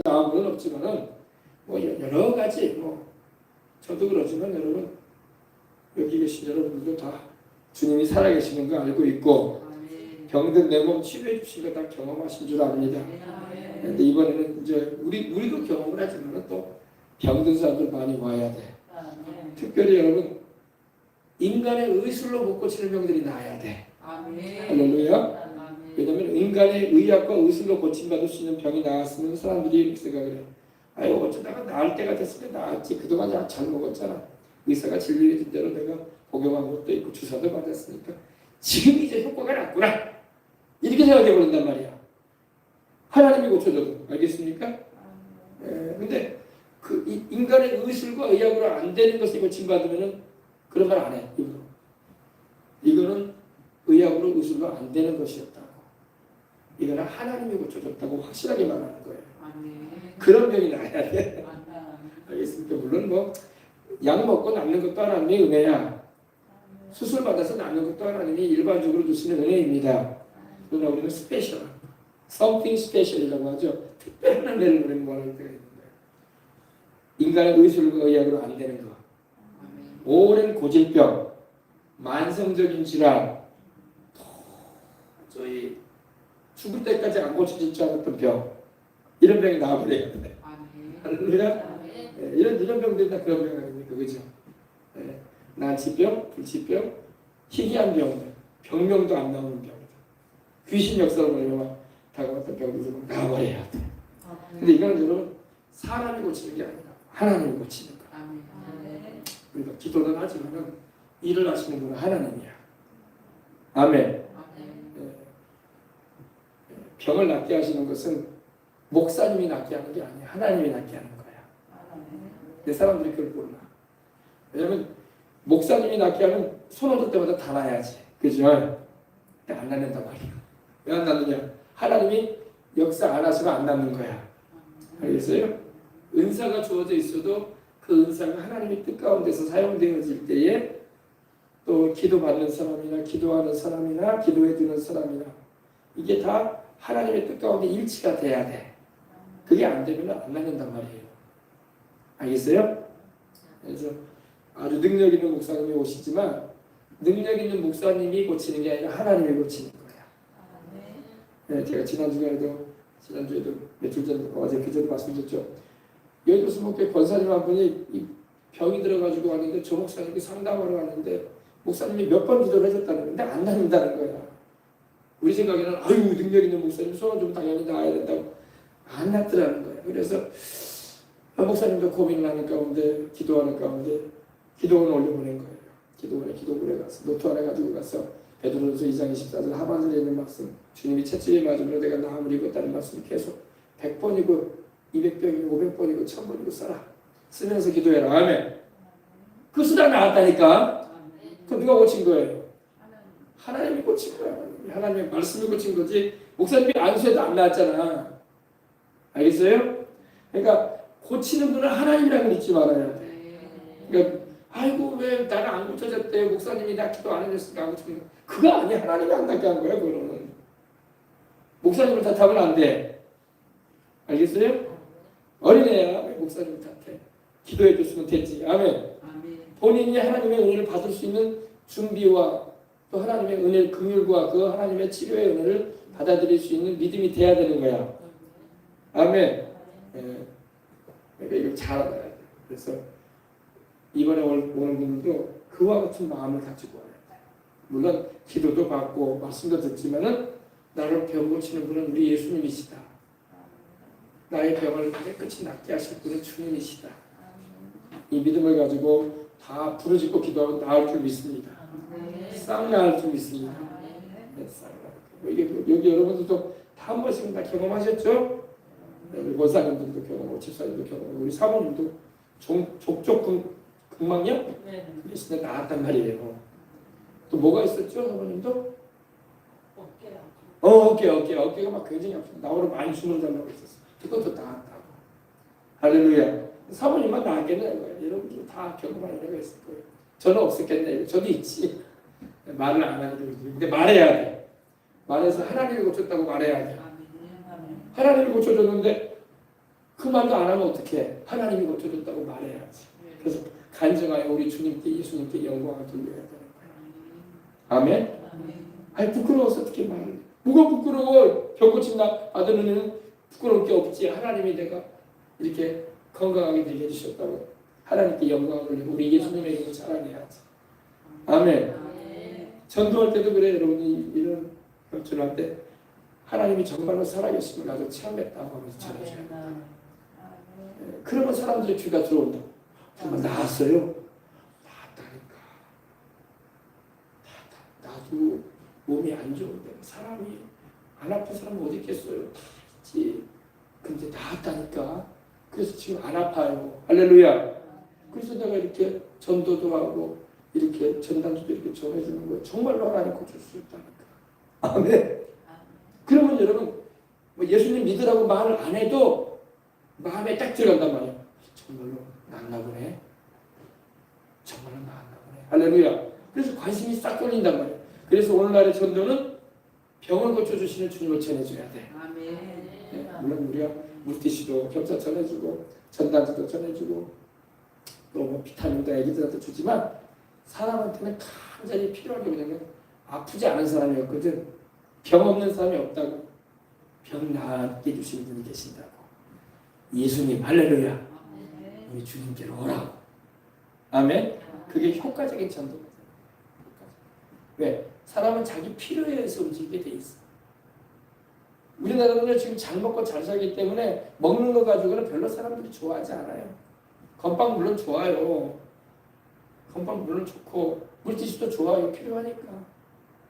나온 건 없지만은 뭐 여러 가지 저도 그러지만 여러분 여기 계신 여러분들도 다 주님이 살아계시는 거 알고 있고 병든 내 몸 치료해 주신 거 다 경험하신 줄 압니다. 그런데 이번에는 이제 우리도 경험을 하지만 또 병든 사람들 많이 와야 돼. 특별히 여러분 인간의 의술로 못 고치는 병들이 나아야 돼. 할렐루야. 왜냐하면 인간의 의학과 의술로 고침받을 수 있는 병이 나왔으면 사람들이 이렇게 생각을 해. 아유 어쩌다가 나을 때가 됐으면 나았지. 그동안 잘 먹었잖아. 의사가 진료해 준 대로 내가 복용한 것도 있고 주사도 받았으니까 지금 이제 효과가 났구나. 이렇게 생각해 버린단 말이야. 하나님이 고쳐줘도. 알겠습니까? 근데 그 인간의 의술과 의학으로 안 되는 것을 고침받으면은 그런 말 안 해. 이거는 의학으로 의술로 안 되는 것이었다고. 이거는 하나님이 고쳐줬다고 확실하게 말하는 거예요. 그런 병이 나야 돼. 알겠습니까? 물론 약 먹고 낫는 것도 하나님의 은혜야. 수술 받아서 낫는 것도 하나님이 일반적으로 주시는 은혜입니다. 그러나 우리는 스페셜, something special이라고 하죠. 특별한 은혜를 우리는 원할 때가 있는 거예요. 인간의 의술과 의학으로 안 되는 거. 오랜 고질병, 만성적인 질환, 도저히 죽을 때까지 안 고쳐질 줄 알았던 병, 이런 병이 나와버려야 돼. 할렐루야. 이런 병들이 다 그런 병 아닙니까? 그죠? 난치병, 불치병, 희귀한 병들, 병명도 안 나오는 병들, 귀신 역사로 말미암아 다가왔던 병들이 나와버려야 돼. 근데 이거는 여러분 사람이 고치는 게 아니라 하나님이 고치는 거야. 우리가 기도는 하지만은 일을 하시는 분은 하나님이야. 아멘. 병을 낫게 하시는 것은 목사님이 낫게 하는 게 아니야. 하나님이 낫게 하는 거야. 내 사람들이 그걸 몰라. 왜냐면 목사님이 낫게 하면 손 얻을 때마다 다 나야지. 그죠? 근데 안 낫는단 말이야. 왜 안 낫느냐? 하나님이 역사 안 하시면 안 낫는 거야. 알겠어요? 은사가 주어져 있어도 그 은사가 하나님의 뜻 가운데서 사용되어질 때에 또 기도받는 사람이나 기도하는 사람이나 기도해주는 사람이나 이게 다 하나님의 뜻 가운데 일치가 돼야 돼. 그게 안 되면 안 낫는단 말이에요. 알겠어요? 그래서 아주 능력 있는 목사님이 오시지만 능력 있는 목사님이 고치는 게 아니라 하나님이 고치는 거야. 제가 지난주에도 며칠 전 어제 그제도 말씀드렸죠. 여의도 수목교회 권사님 한 분이 병이 들어가지고 왔는데 저 목사님이 상담하러 왔는데 목사님이 몇 번 기도를 해줬다는 건데 안 낫는다는 거야. 우리 생각에는 아유 능력 있는 목사님 손은 좀 당연히 나아야 된다고 안 낫더라는 거야. 그래서 목사님도 고민하는 가운데 기도하는 가운데 기도원을 올려보낸 거예요. 기도원에 기도문에 가서 노트 하나 가지고 가서 베드로전서 2장 24절 하반절에 있는 말씀 주님이 채찍에 맞으므로 내가 나음을 입었다는 말씀을 계속 100번이고 200번이고 500번이고 1000번이고 써라. 쓰면서 기도해라. 아멘. 그 쓰다 나왔다니까. 그 누가 고친 거예요? 하나님이 고친 거야. 하나님의 말씀이 고친 거지 목사님이 안수해도 안 나왔잖아. 알겠어요? 그러니까 고치는 분은 하나님이라고 믿지 말아야 돼. 그러니까 아이고 왜 나는 안 고쳐졌대. 목사님이 나 기도 안 해줬으니까 안 고쳐졌대. 그거 아니야. 하나님이 안 낫게 한 거야. 그거는. 목사님을 탓하면 안 돼. 알겠어요? 어린애야. 왜 목사님을 탓해. 기도해 줬으면 되지. 아멘. 본인이 하나님의 은혜를 받을 수 있는 준비와 또 하나님의 은혜, 긍휼과 그 하나님의 치료의 은혜를 받아들일 수 있는 믿음이 돼야 되는 거야. 아멘. 그러니까 이걸 잘 알아야 돼. 그래서 이번에 오는 분들도 그와 같은 마음을 가지고 와야 돼. 물론 기도도 받고 말씀도 듣지만은 나를 병 고치는 분은 우리 예수님이시다. 나의 병을 깨끗이 낫게 하실 분은 주님이시다. 이 믿음을 가지고 다 부르짖고 기도하면 나을 줄 믿습니다. 싹 나을 줄 믿습니다. 여기 여러분들도 다 한 번씩은 다 경험하셨죠? 우리 원사님들도 경험하고 집사님도 경험하고 우리 사모님도 족족 극망염? 그랬을 때 나았단 말이에요. 또 뭐가 있었죠? 사모님도? 어깨가 막 굉장히 아프고 나오러 많이 숨을 달라고 했었어. 그것도 나았다고. 할렐루야. 사모님만 나았겠네. 여러분들 다 경험한 은혜가 있을 거예요. 저는 없었겠네. 저도 있지. 말을 안 하는 게 근데 말해야 돼. 말해서 하나님이 고쳤다고 말해야 돼. 하나님이 고쳐줬는데 그 말도 안 하면 어떡해? 하나님이 고쳐줬다고 말해야지. 그래서 간증하여 우리 주님께 예수님께 영광을 돌려야 되는 거야. 아멘? 아니 부끄러워서 어떻게 말을 해? 뭐가 부끄러워? 병고침 받은 은혜는 부끄러울 게 없지. 하나님이 내가 이렇게 건강하게 되게 해주셨다고 하나님께 영광을 돌리고 우리 예수님의 이름을 자랑해야지. 아멘. 전도할 때도 그래. 여러분이 이런 전할 때 하나님이 정말로 살아계심을 나도 체험했다고 하면서 전해줘야 돼. 그러면 사람들의 귀가 들어온다. 정말 나았어요? 나았다니까. 나도 몸이 안 좋은데 사람이 안 아픈 사람은 어디 있겠어요? 다 있지. 근데 나았다니까. 그래서 지금 안 아파요. 할렐루야. 그래서 내가 이렇게 전도도 하고 이렇게 전단지도 이렇게 전해주는 거예요. 정말로 하나님 고칠 수 있다니까. 아멘. 그러면 여러분 뭐 예수님 믿으라고 말을 안 해도 마음에 딱 들어간단 말이에요. 정말로 나았나 보네. 정말로 나았나 보네. 할렐루야. 그래서 관심이 싹 돌린단 말이에요. 그래서 오늘날의 전도는 병을 고쳐주시는 주님을 전해줘야 돼. 아멘. 네, 물론 우리가 물티슈도 겹쳐 전해주고 전단지도 전해주고 또 뭐 비타민도 애기들한테 주지만 사람한테는 간절히 필요한 게 뭐냐면 아프지 않은 사람이었거든. 병 없는 사람이 없다고. 병 나게 해주시는 분이 계신다고. 예수님 할렐루야. 우리 주님께로 오라고. 아멘. 그게 효과적인 전도거든. 왜? 사람은 자기 필요에 의해서 움직이게 돼 있어. 우리나라는 지금 잘 먹고 잘 살기 때문에 먹는 거 가지고는 별로 사람들이 좋아하지 않아요. 건빵 물론 좋아요. 건빵 물론 좋고 물티슈도 좋아요. 필요하니까.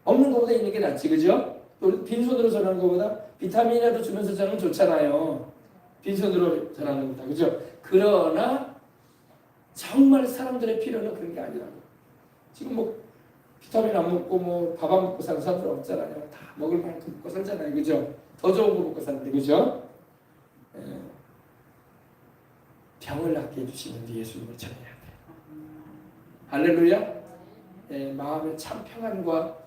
없는 것보다 있는 게 낫지, 그죠? 또 빈손으로 전하는 것보다 비타민이라도 주면서 전하면 좋잖아요. 빈손으로 전하는 것보다, 그죠? 그러나 정말 사람들의 필요는 그런 게 아니라고. 지금 뭐 비타민 안 먹고 뭐 밥 안 먹고 사는 사람들 없잖아요. 다 먹을 만큼 먹고 살잖아요, 그죠? 더 좋은 거 먹고 사는데, 그죠? 병을 낫게 해주시는 예수님을 전해야 돼. 할렐루야. 마음의 참 평안과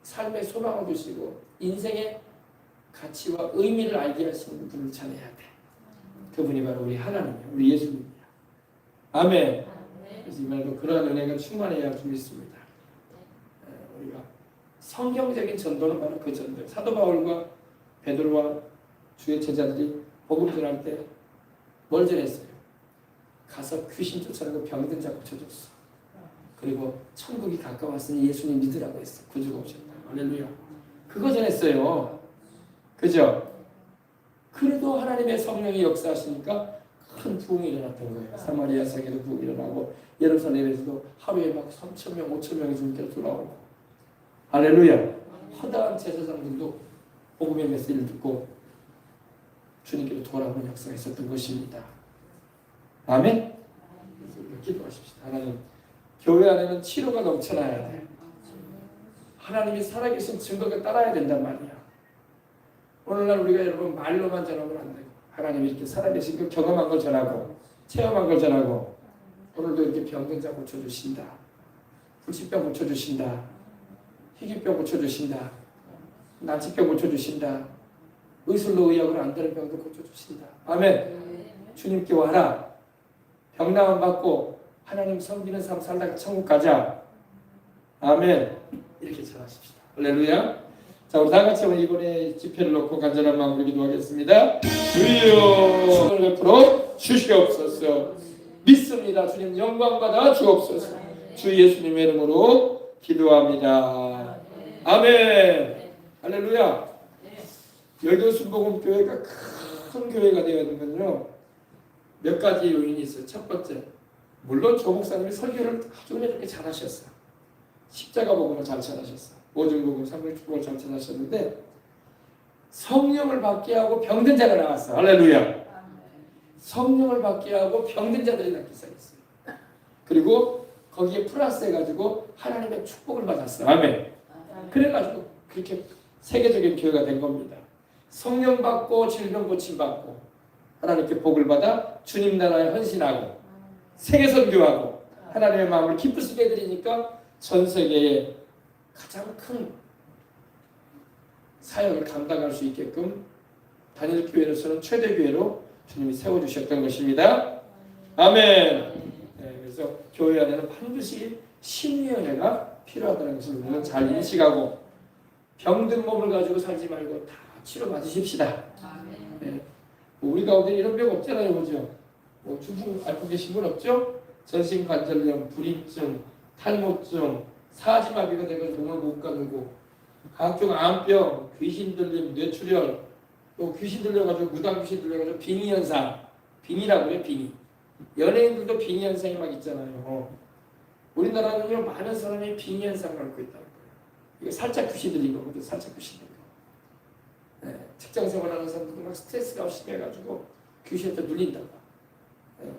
삶의 소망을 주시고 인생의 가치와 의미를 알게 하시는 분을 전해야 돼. 그분이 바로 우리 하나님이에요. 우리 예수님이에요. 아멘. 그래서 이 말도 그러한 은혜가 충만해야 할 줄 믿습니다. 우리가 성경적인 전도는 바로 그 전도. 사도 바울과 베드로와 주의 제자들이 복음 전할 때 뭘 전했어요? 가서 귀신 쫓아내고 병든 자 고쳐줬어. 그리고 천국이 가까웠으니 예수님 믿으라고 했어. 구주가 오셨다. 할렐루야. 그거 전했어요. 그죠? 그래도 하나님의 성령이 역사하시니까 큰 부흥이 일어났던 거예요. 사마리아 성에도 부흥이 일어나고 예루살렘에서도 하루에 막 3,000명, 5,000명이 주님께로 돌아오고. 할렐루야. 허다한 제사장들도 복음의 메시지를 듣고 주님께로 돌아오는 역사가 있었던 것입니다. 아멘? 그래서 우리가 기도하십시다. 하나님, 교회 안에는 치료가 넘쳐나야 돼. 하나님이 살아계신 증거가 따라야 된단 말이야. 오늘날 우리가 여러분 말로만 전하면 안 되고 하나님이 이렇게 살아계신 그 경험한 걸 전하고 체험한 걸 전하고 오늘도 이렇게 병든 자 고쳐주신다. 불치병 고쳐주신다. 희귀병 고쳐주신다. 난치병 고쳐주신다. 의술로 의학으로 안 되는 병도 고쳐주신다. 아멘. 주님께 와라. 병 나음 받고 하나님 섬기는 삶 살다가 천국 가자. 아멘. 이렇게 전하십시다. 할렐루야. 자, 우리 다 같이 오늘 이번에 집회를 놓고 간절한 마음으로 기도하겠습니다. 주여, 주를 베풀어 주시옵소서. 믿습니다. 주님 영광 받아 주옵소서. 주 예수님의 이름으로 기도합니다. 아멘. 할렐루야. 여의도 순복음교회가 큰 교회가 되어 있는 건요, 몇 가지 요인이 있어요. 첫 번째, 물론 조 목사님이 설교를 아주 그렇게 잘하셨어요. 십자가 복음을 잘 전하셨어요. 오중복음, 삼일축복을 잘 전하셨는데 성령을 받게 하고 병든 자가 나왔어요. 할렐루야. 성령을 받게 하고 병든 자들이 낳기 시작했어요. 그리고 거기에 플러스 해가지고 하나님의 축복을 받았어요. 아멘. 그래가지고 그렇게 세계적인 교회가 된 겁니다. 성령 받고 질병 고침 받고 하나님께 복을 받아 주님 나라에 헌신하고 세계 선교하고 하나님의 마음을 기쁘시게 해드리니까 전 세계에 가장 큰 사역을 감당할 수 있게끔 단일 교회로서는 최대 교회로 주님이 세워주셨던 것입니다. 아멘. 네, 그래서 교회 안에는 반드시 심리연회가 필요하다는 것을 우리는 잘 인식하고 병든 몸을 가지고 살지 말고 다 치료받으십시다. 네. 우리 가운데 이런 병 없잖아요, 그죠? 중풍 앓고 계신 분 없죠? 전신관절염, 불임증, 탈모증, 사지마비가 되고 몸을 못 가누고 각종 암병, 귀신 들림, 뇌출혈, 또 귀신 들려가지고 무당 귀신 들려가지고 빙의 현상, 빙의라고 그래요, 빙의. 연예인들도 빙의 현상이 막 있잖아요. 우리나라는요 많은 사람이 빙의 현상을 앓고 있다는 거예요. 이거 살짝 귀신 들린 거거든, 살짝 귀신 들린 거. 네, 직장 생활하는 사람들도 막 스트레스가 심해가지고 귀신한테 눌린다고. 네,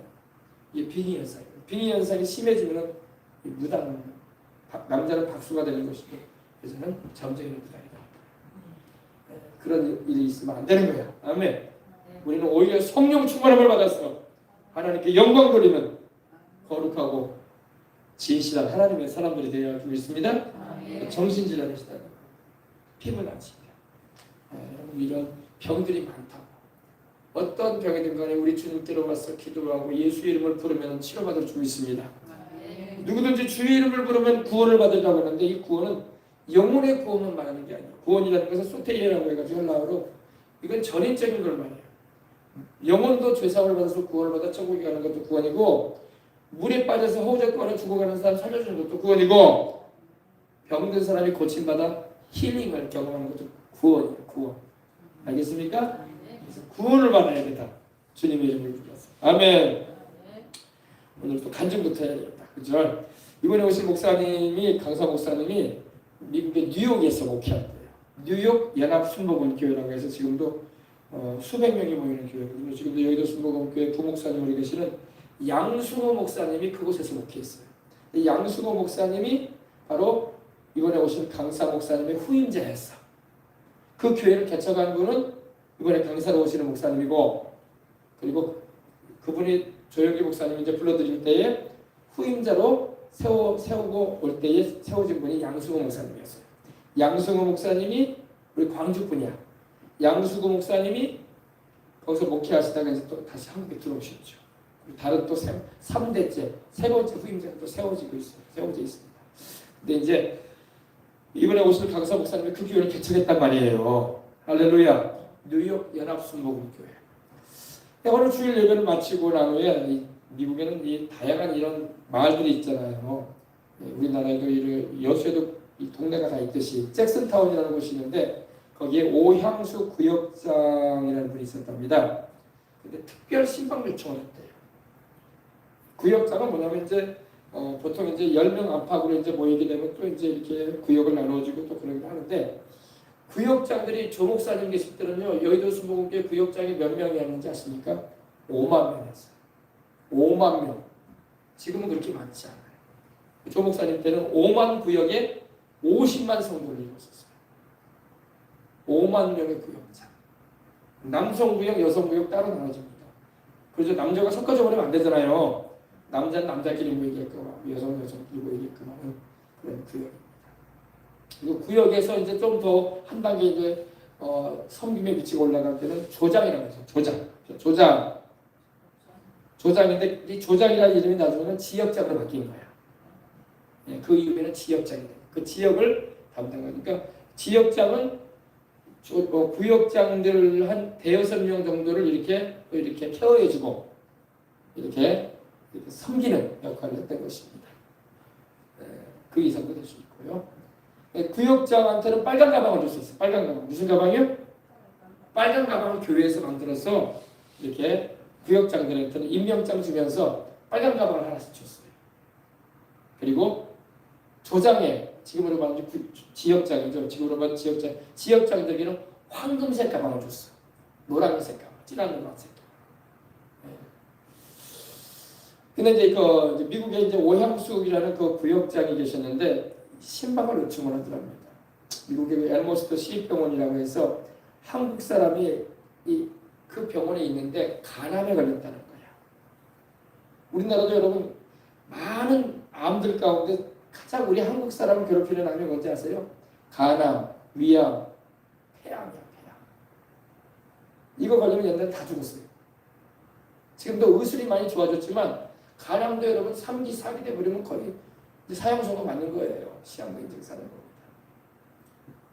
이게 빙의 현상이에요. 빙의 현상이 심해지면 무당, 남자는 박수가 되는 것이고 여자는 점쟁이는 무당이다. 네, 그런 일이 있으면 안 되는 거야. 아멘. 우리는 오히려 성령 충만함을 받아서 하나님께 영광 돌리는 거룩하고 진실한 하나님의 사람들이 되어야 할 줄 믿습니다. 정신질환이시다는 거, 피부난치며 이런 병들이 많다고. 어떤 병이든 간에 우리 주님께로 와서 기도하고 예수 이름을 부르면 치료받을 줄 믿습니다. 누구든지 주의 이름을 부르면 구원을 받으려고 하는데 이 구원은 영혼의 구원만 말하는 게 아니에요. 구원이라는 것은 소테리아라고 해가지고 헬라어로 이건 전인적인 걸 말해요. 영혼도 죄사함을 받아서 구원을 받아 천국에 가는 것도 구원이고 물에 빠져서 허우적거려 죽어가는 사람 살려주는 것도 구원이고 병든 사람이 고침받아 힐링을 경험하는 것도 구원이에요. 구원. 알겠습니까? 그래서 구원을 받아야 된다. 주님의 이름을 불러서. 아멘. 오늘 또 간증부터 해야 되겠다. 그죠? 이번에 오신 목사님이 강사 목사님이 미국의 뉴욕에서 목회한 거예요. 뉴욕 연합 순복음교회라고 해서 지금도 수백 명이 모이는 교회거든요. 지금도 여의도 순복음교회 부목사님으로 계시는 양승호 목사님이 그곳에서 목회했어요. 양승호 목사님이 바로 이번에 오신 강사 목사님의 후임자였어. 그 교회를 개척한 분은 이번에 강사로 오시는 목사님이고, 그리고 그분이 조영기 목사님 이제 불러드릴 때에 후임자로 세우고 올 때에 세워진 분이 양승호 목사님이었어요. 양승호 목사님이 우리 광주 분이야. 양승호 목사님이 거기서 목회하시다가 이제 또 다시 한국에 들어오셨죠. 다른 또 3대째, 세 번째 후임자가 또 세워지고 있어요. 세워져 있습니다. 근데 이제 이번에 오실 강사 목사님이 그 교회를 개척했단 말이에요. 할렐루야. 뉴욕 연합순복음교회. 오늘 주일 예배를 마치고 난 후에 미국에는 이 다양한 이런 마을들이 있잖아요. 우리나라에도 여수에도 이 동네가 다 있듯이 잭슨타운이라는 곳이 있는데 거기에 오향수 구역장이라는 분이 있었답니다. 근데 특별 신방 요청을 했대요. 구역장은 뭐냐면 이제 보통 이제 10명 안팎으로 이제 모이게 되면 또 이제 이렇게 구역을 나눠주고 또 그러기도 하는데 구역장들이 조목사님 계실 때는요 여의도 순복음교회 구역장이 몇 명이었는지 아십니까? 5만 명이었어요. 5만 명. 지금은 그렇게 많지 않아요. 조목사님 때는 5만 구역에 50만 성도를 이뤘었어요. 5만 명의 구역장. 남성구역, 여성구역 따로 나눠집니다. 그래서 남자가 섞어져 버리면 안 되잖아요. 남자는 남자끼리 모이게끔 하고 여성은 여성끼리 모이게끔 하는 그런 구역입니다. 그리고 구역에서 이제 좀 더 한 단계 이제 섬김의 위치가 올라갈 때는 조장이라고 해서 조장인데 이 조장이라는 이름이 나중에는 지역장으로 바뀐 거야. 그 이후에는 지역장이 돼. 그 지역을 담당하니까 지역장은 구역장들 한 대여섯 명 정도를 이렇게 케어해주고 이렇게 섬기는 역할을 했던 것입니다. 그 이상도 될 수 있고요. 구역장한테는 빨간 가방을 줄 수 있어요. 빨간 가방. 무슨 가방이요? 빨간 가방을 교회에서 만들어서 이렇게 구역장들한테는 임명장 주면서 빨간 가방을 하나씩 줬어요. 그리고 조장에 지금으로 말하면 지역장이죠. 지금으로 말하면 지역장들에게는 황금색 가방을 줬어요. 노란색 가방, 진한 노란색 가방. 근데 이제 미국에 이제 오향수이라는 그 구역장이 계셨는데 신방을 요청을 하더랍니다. 미국의 엘모스트 시립병원이라고 해서 한국 사람이 그 병원에 있는데 간암에 걸렸다는 거야. 우리나라도 여러분 많은 암들 가운데 가장 우리 한국 사람을 괴롭히는 암이 뭔지 아세요? 간암, 위암, 폐암이야, 폐암. 이거 걸리면 옛날에 다 죽었어요. 지금도 의술이 많이 좋아졌지만 간암도 여러분 3기, 4기 돼버리면 거의 사형 선고 맞는 거예요. 시한부 인증 사는 겁니다.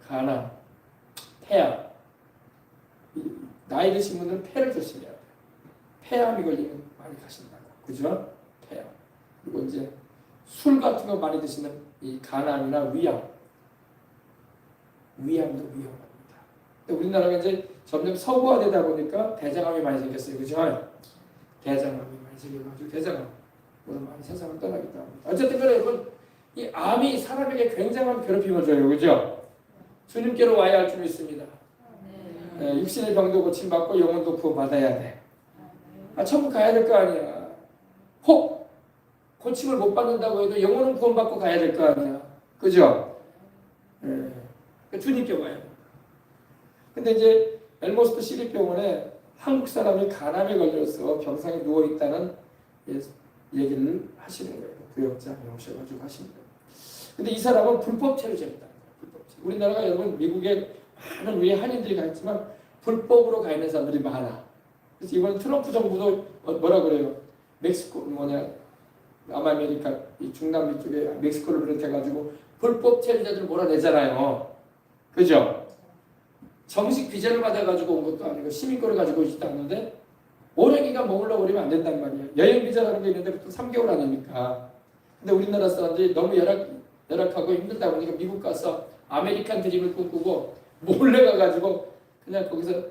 간암, 폐암. 나이 드신 분들은 폐를 조심해야 돼요. 폐암이 걸리면 많이 가신다고. 그죠? 폐암. 그리고 이제 술 같은 거 많이 드시면 이 간암이나 위암도 위험합니다. 근데 우리나라가 이제 점점 서구화되다 보니까 대장암이 많이 생겼어요. 그죠? 대장암이 많이 생겨가지고 대장암 많이 세상을 떠나기도 합니다. 어쨌든 그래 여러분 이 암이 사람에게 굉장한 괴롭힘을 줘요. 그죠? 주님께로 와야 할 줄 믿습니다. 육신의 병도 고침받고 영혼도 구원받아야 돼. 천국 가야 될 거 아니야. 혹 고침을 못 받는다고 해도 영혼은 구원받고 가야 될 거 아니야. 그죠? 주님께 와야 돼. 근데 이제 엘모스트 시립병원에 한국 사람이 간암에 걸려서 병상에 누워있다는 얘기를 하시는 거예요. 구역장에 오셔가지고 하시는 거예요. 근데 이 사람은 불법 체류자였다는 거예요. 불법 체류. 우리나라가 여러분 미국에 많은 우리 한인들이 가 있지만 불법으로 가 있는 사람들이 많아. 그래서 이번 트럼프 정부도 뭐라 그래요? 멕시코 남아메리카 이 중남미 쪽에 멕시코를 비롯해가지고 불법 체류자들 몰아내잖아요. 그죠? 정식 비자를 받아가지고 온 것도 아니고 시민권을 가지고 있지도 않는데 오랜 기간 머물러 버리면 안 된단 말이에요. 여행 비자라는 게 있는데 보통 3개월 아닙니까? 근데 우리나라 사람들이 너무 열악하고 힘들다 보니까 미국 가서 아메리칸 드림을 꿈꾸고 몰래 가가지고 그냥 거기서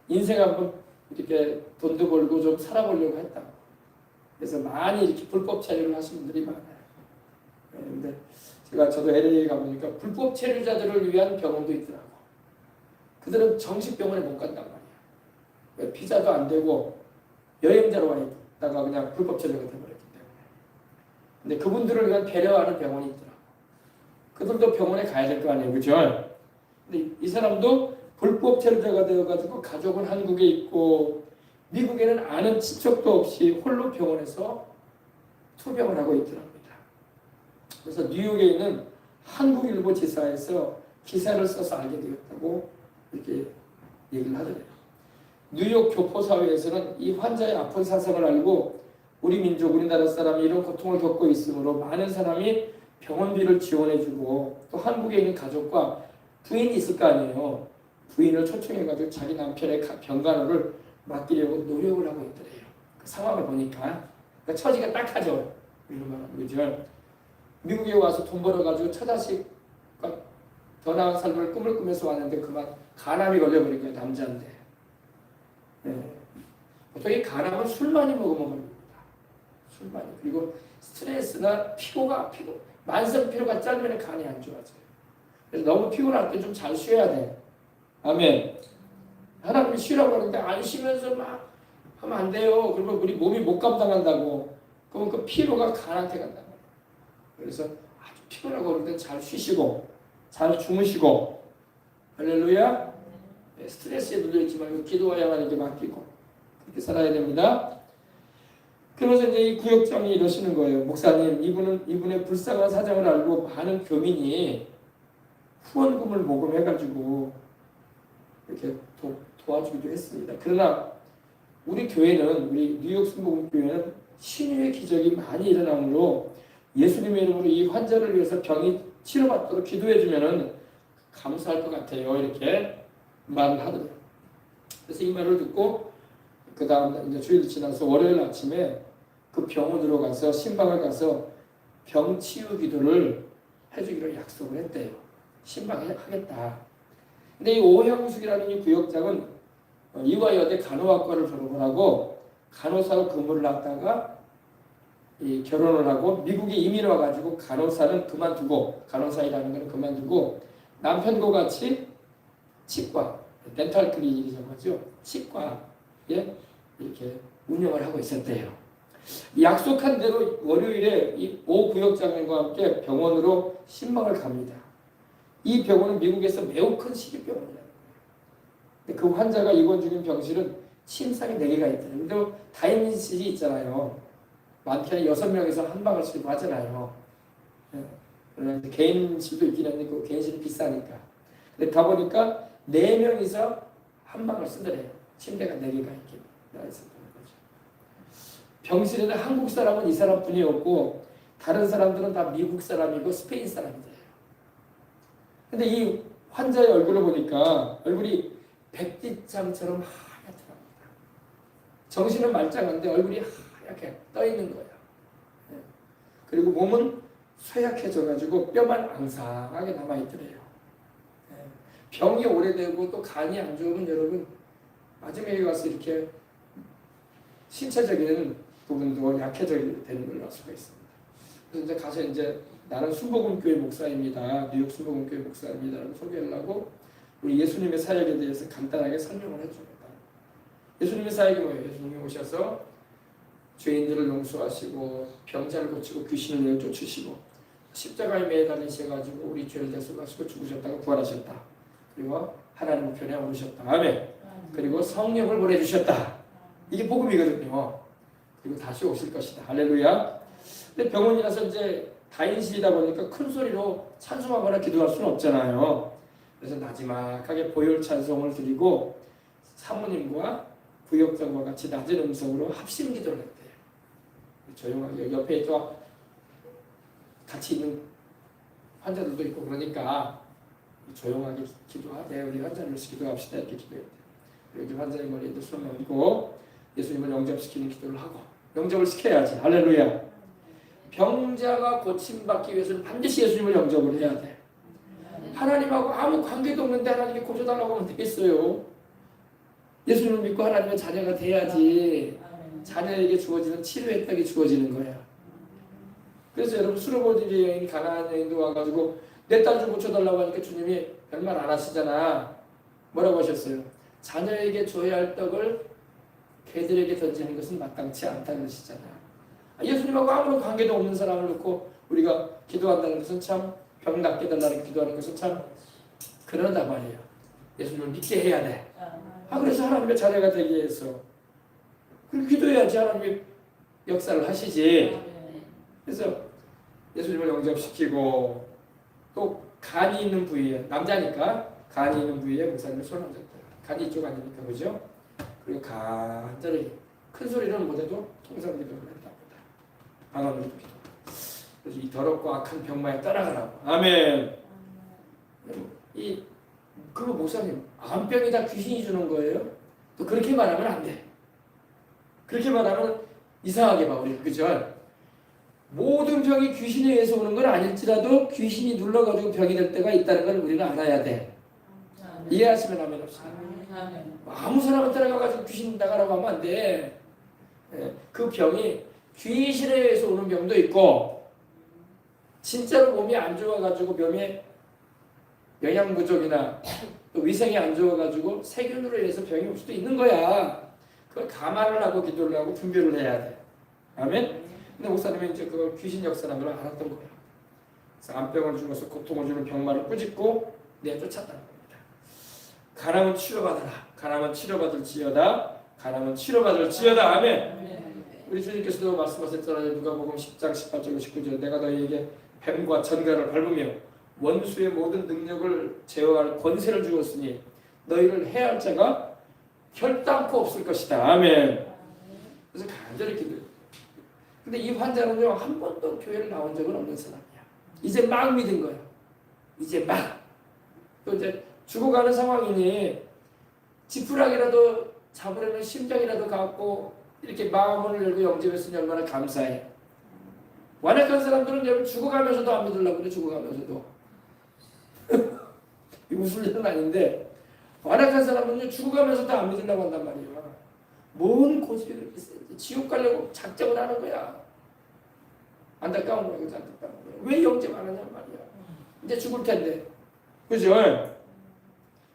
인생 한번 이렇게 돈도 벌고 좀 살아보려고 했다. 그래서 많이 이렇게 불법 체류를 하시는 분들이 많아요. 그런데 저도 LA 가보니까 불법 체류자들을 위한 병원도 있더라고. 그들은 정식 병원에 못 간단 말이야. 비자도 안 되고 여행자로 와 있다가 그냥 불법 체류가 돼버렸기 때문에. 근데 그분들을 위한 배려하는 병원이 있더라고. 그들도 병원에 가야 될 거 아니에요. 그죠? 근데 이 사람도 불법 체류자가 되어가지고 가족은 한국에 있고 미국에는 아는 친척도 없이 홀로 병원에서 투병을 하고 있더랍니다. 그래서 뉴욕에 있는 한국일보 지사에서 기사를 써서 알게 되었다고 이렇게 얘기를 하더래요. 뉴욕 교포사회에서는 이 환자의 아픈 사상을 알고 우리 민족, 우리나라 사람이 이런 고통을 겪고 있으므로 많은 사람이 병원비를 지원해주고 또 한국에 있는 가족과 부인이 있을 거 아니에요. 부인을 초청해가지고 자기 남편의 병간호를 맡기려고 노력을 하고 있더래요. 그 상황을 보니까 그러니까 처지가 딱하죠. 이런 말은 그죠? 미국에 와서 돈 벌어가지고 처자식과 더 나은 삶을 꿈을 꾸면서 왔는데 그만 간암이 걸려버린 거예요. 남자인데. 보통 이 간암은 술 많이 먹으면 걸립니다. 술 많이. 그리고 스트레스나 피로 만성 피로가 짧으면 간이 안 좋아져요. 그래서 너무 피곤할 때 좀 잘 쉬어야 돼. 아멘. 하나님이 쉬라고 하는데 안 쉬면서 막 하면 안 돼요. 그러면 우리 몸이 못 감당한다고. 그러면 그 피로가 간한테 간단 말이에요. 그래서 아주 피곤하고 그럴 땐 잘 쉬시고 잘 주무시고 할렐루야. 스트레스에 눌려있지 말고 기도해야 하는 게 맡기고 그렇게 살아야 됩니다. 그러면서 이제 이 구역장이 이러시는 거예요. 목사님, 이분의 불쌍한 사정을 알고 많은 교민이 후원금을 모금해가지고 이렇게 도와주기도 했습니다. 그러나 우리 교회는, 우리 뉴욕 순복음교회는 신유의 기적이 많이 일어나므로 예수님의 이름으로 이 환자를 위해서 병이 치료받도록 기도해주면 감사할 것 같아요. 이렇게 말을 하더래요. 그래서 이 말을 듣고 그 다음 이제 주일 지나서 월요일 아침에 그 병원으로 가서 신방을 가서 병 치유 기도를 해주기로 약속을 했대요. 신방하겠다. 근데 이 오형숙이라는 이 구역장은 이화여대 간호학과를 졸업을 하고 간호사로 근무를 하다가 결혼을 하고 미국에 이민 와가지고 간호사는 그만두고 간호사 일하는 건 그만두고 남편과 같이 치과, 덴탈 클리닉이라고 하죠. 치과에 이렇게 운영을 하고 있었대요. 약속한 대로 월요일에 이 오 구역장과 함께 병원으로 신방을 갑니다. 이 병원은 미국에서 매우 큰 시립병원이에요. 그 환자가 입원 중인 병실은 침상이 4개가 있대요. 근데 다인실이 있잖아요. 많게는 6명에서 한 방을 쓰고 하잖아요. 개인실도 있긴 한데 그 개인실이 비싸니까. 근데 가보니까 4명이서 한 방을 쓰더래요. 침대가 4개가 이렇게 나와 있었던 거죠. 병실에는 한국 사람은 이 사람뿐이 없고 다른 사람들은 다 미국 사람이고 스페인 사람이에요. 근데 이 환자의 얼굴을 보니까 얼굴이 백지장처럼 하얗더랍니다. 정신은 말짱한데 얼굴이 하얗게 떠 있는 거예요. 그리고 몸은 쇠약해져가지고 뼈만 앙상하게 남아있더래요. 병이 오래되고 또 간이 안 좋으면 여러분 마지막에 가서 이렇게 신체적인 부분도 약해지게 되는 걸 알 수가 있습니다. 그래서 이제 가서 이제 나는 순복음교회 목사입니다. 뉴욕 순복음교회 목사입니다라고 소개를 하고 우리 예수님의 사역에 대해서 간단하게 설명을 해줍니다. 예수님의 사역이 뭐예요? 예수님이 오셔서 죄인들을 용서하시고 병자를 고치고 귀신을 내쫓으시고 십자가에 매달리셔가지고 우리 죄를 대속하시고 죽으셨다가 부활하셨다. 그리고 하나님 편에 오르셨다. 아멘. 그리고 성령을 보내주셨다. 이게 복음이거든요. 그리고 다시 오실 것이다. 할렐루야. 근데 병원이 나서 이제 다인실이다 보니까 큰 소리로 찬송하거나 기도할 수는 없잖아요. 그래서 나지막하게 보혈 찬송을 드리고 사모님과 구역장과 같이 낮은 음성으로 합심 기도를 했대요. 조용하게 옆에 또 같이 있는 환자들도 있고 그러니까 조용하게 기도하되 우리 환자를 위해서 기도합시다 이렇게 기도했대요. 여기 환자의 머리에도 손을 얹고 예수님을 영접시키는 기도를 하고 영접을 시켜야지. 할렐루야. 병자가 고침받기 위해서는 반드시 예수님을 영접을 해야 돼. 하나님하고 아무 관계도 없는데 하나님께 고쳐달라고 하면 되겠어요. 예수님을 믿고 하나님의 자녀가 돼야지 자녀에게 주어지는 치료 혜택이 주어지는 거야. 그래서 여러분 수르보드리 여인 가나안 여인도 와가지고 내 딸 좀 고쳐달라고 하니까 주님이 별말 안 하시잖아. 뭐라고 하셨어요? 자녀에게 줘야 할 떡을 개들에게 던지는 것은 마땅치 않다는 것이잖아. 예수님하고 아무런 관계도 없는 사람을 놓고 우리가 기도한다는 것은 참 병 낫게 달라는 기도하는 것은 참 그러다 말이에요. 예수님을 믿게 해야 돼. 그래서 하나님의 자녀가 되기 위해서 그렇게 기도해야지 하나님이 역사를 하시지. 그래서 예수님을 영접시키고 또 간이 있는 부위에 남자니까 간이 있는 부위에 목사님을 손 얹었다. 간이 이쪽 아니니까 그죠? 그리고 간절히 큰 소리는 못해도 통성 기도를 했답니다. 방언으로 기도. 그래서 이 더럽고 악한 병마에 떠나가라고. 아멘. 그거 목사님 암병이 다 귀신이 주는 거예요? 또 그렇게 말하면 안 돼. 그렇게 말하면 이상하게 봐 우리 그죠? 모든 병이 귀신에 의해서 오는 건 아닐지라도 귀신이 눌러가지고 병이 될 때가 있다는 걸 우리는 알아야 돼. 이해하시면 하면 없습니다. 아무 사람한테 가가지고 귀신 나가라고 하면 안 돼. 그 병이 귀신에 의해서 오는 병도 있고 진짜로 몸이 안 좋아가지고 몸에 영양 부족이나 또 위생이 안 좋아가지고 세균으로 인해서 병이 올 수도 있는 거야. 그걸 감안을 하고 기도를 하고 분별을 해야 돼. 아멘. 근데 목사님은 이제 그 귀신 역사라는 걸 알았던 거야. 그래서 암병을 주면서 고통을 주는 병마를 꾸짖고 내쫓았다는 겁니다. 가라면 치료받아라. 가라면 치료받을지어다. 가라면 치료받을지어다. 아멘. 우리 주님께서도 말씀하셨잖아요. 누가복음 10장 18절 19절 내가 너희에게 뱀과 전갈을 밟으며 원수의 모든 능력을 제어할 권세를 주었으니 너희를 해할 자가 결단코 없을 것이다. 아멘. 그래서 간절히 기도해요. 근데 이 환자는요 한 번도 교회를 나온 적은 없는 사람이야. 이제 막 믿은 거야. 이제 막. 또 이제 죽어가는 상황이니 지푸라기라도 잡으려면 심장이라도 갖고 이렇게 마음을 열고 영접했으니 얼마나 감사해. 완악한 사람들은 여러분 죽어가면서도 안 믿으려고 그래. 죽어가면서도. 웃을 일은 아닌데 완악한 사람은 죽어가면서도 안 믿으려고 한단 말이야. 뭔 고집이 그렇게 세지? 지옥 가려고 작정을 하는 거야. 안타까운 거야. 그래서 안타까운 거야. 왜 영접 안 하냐는 말이야. 이제 죽을 텐데. 그죠?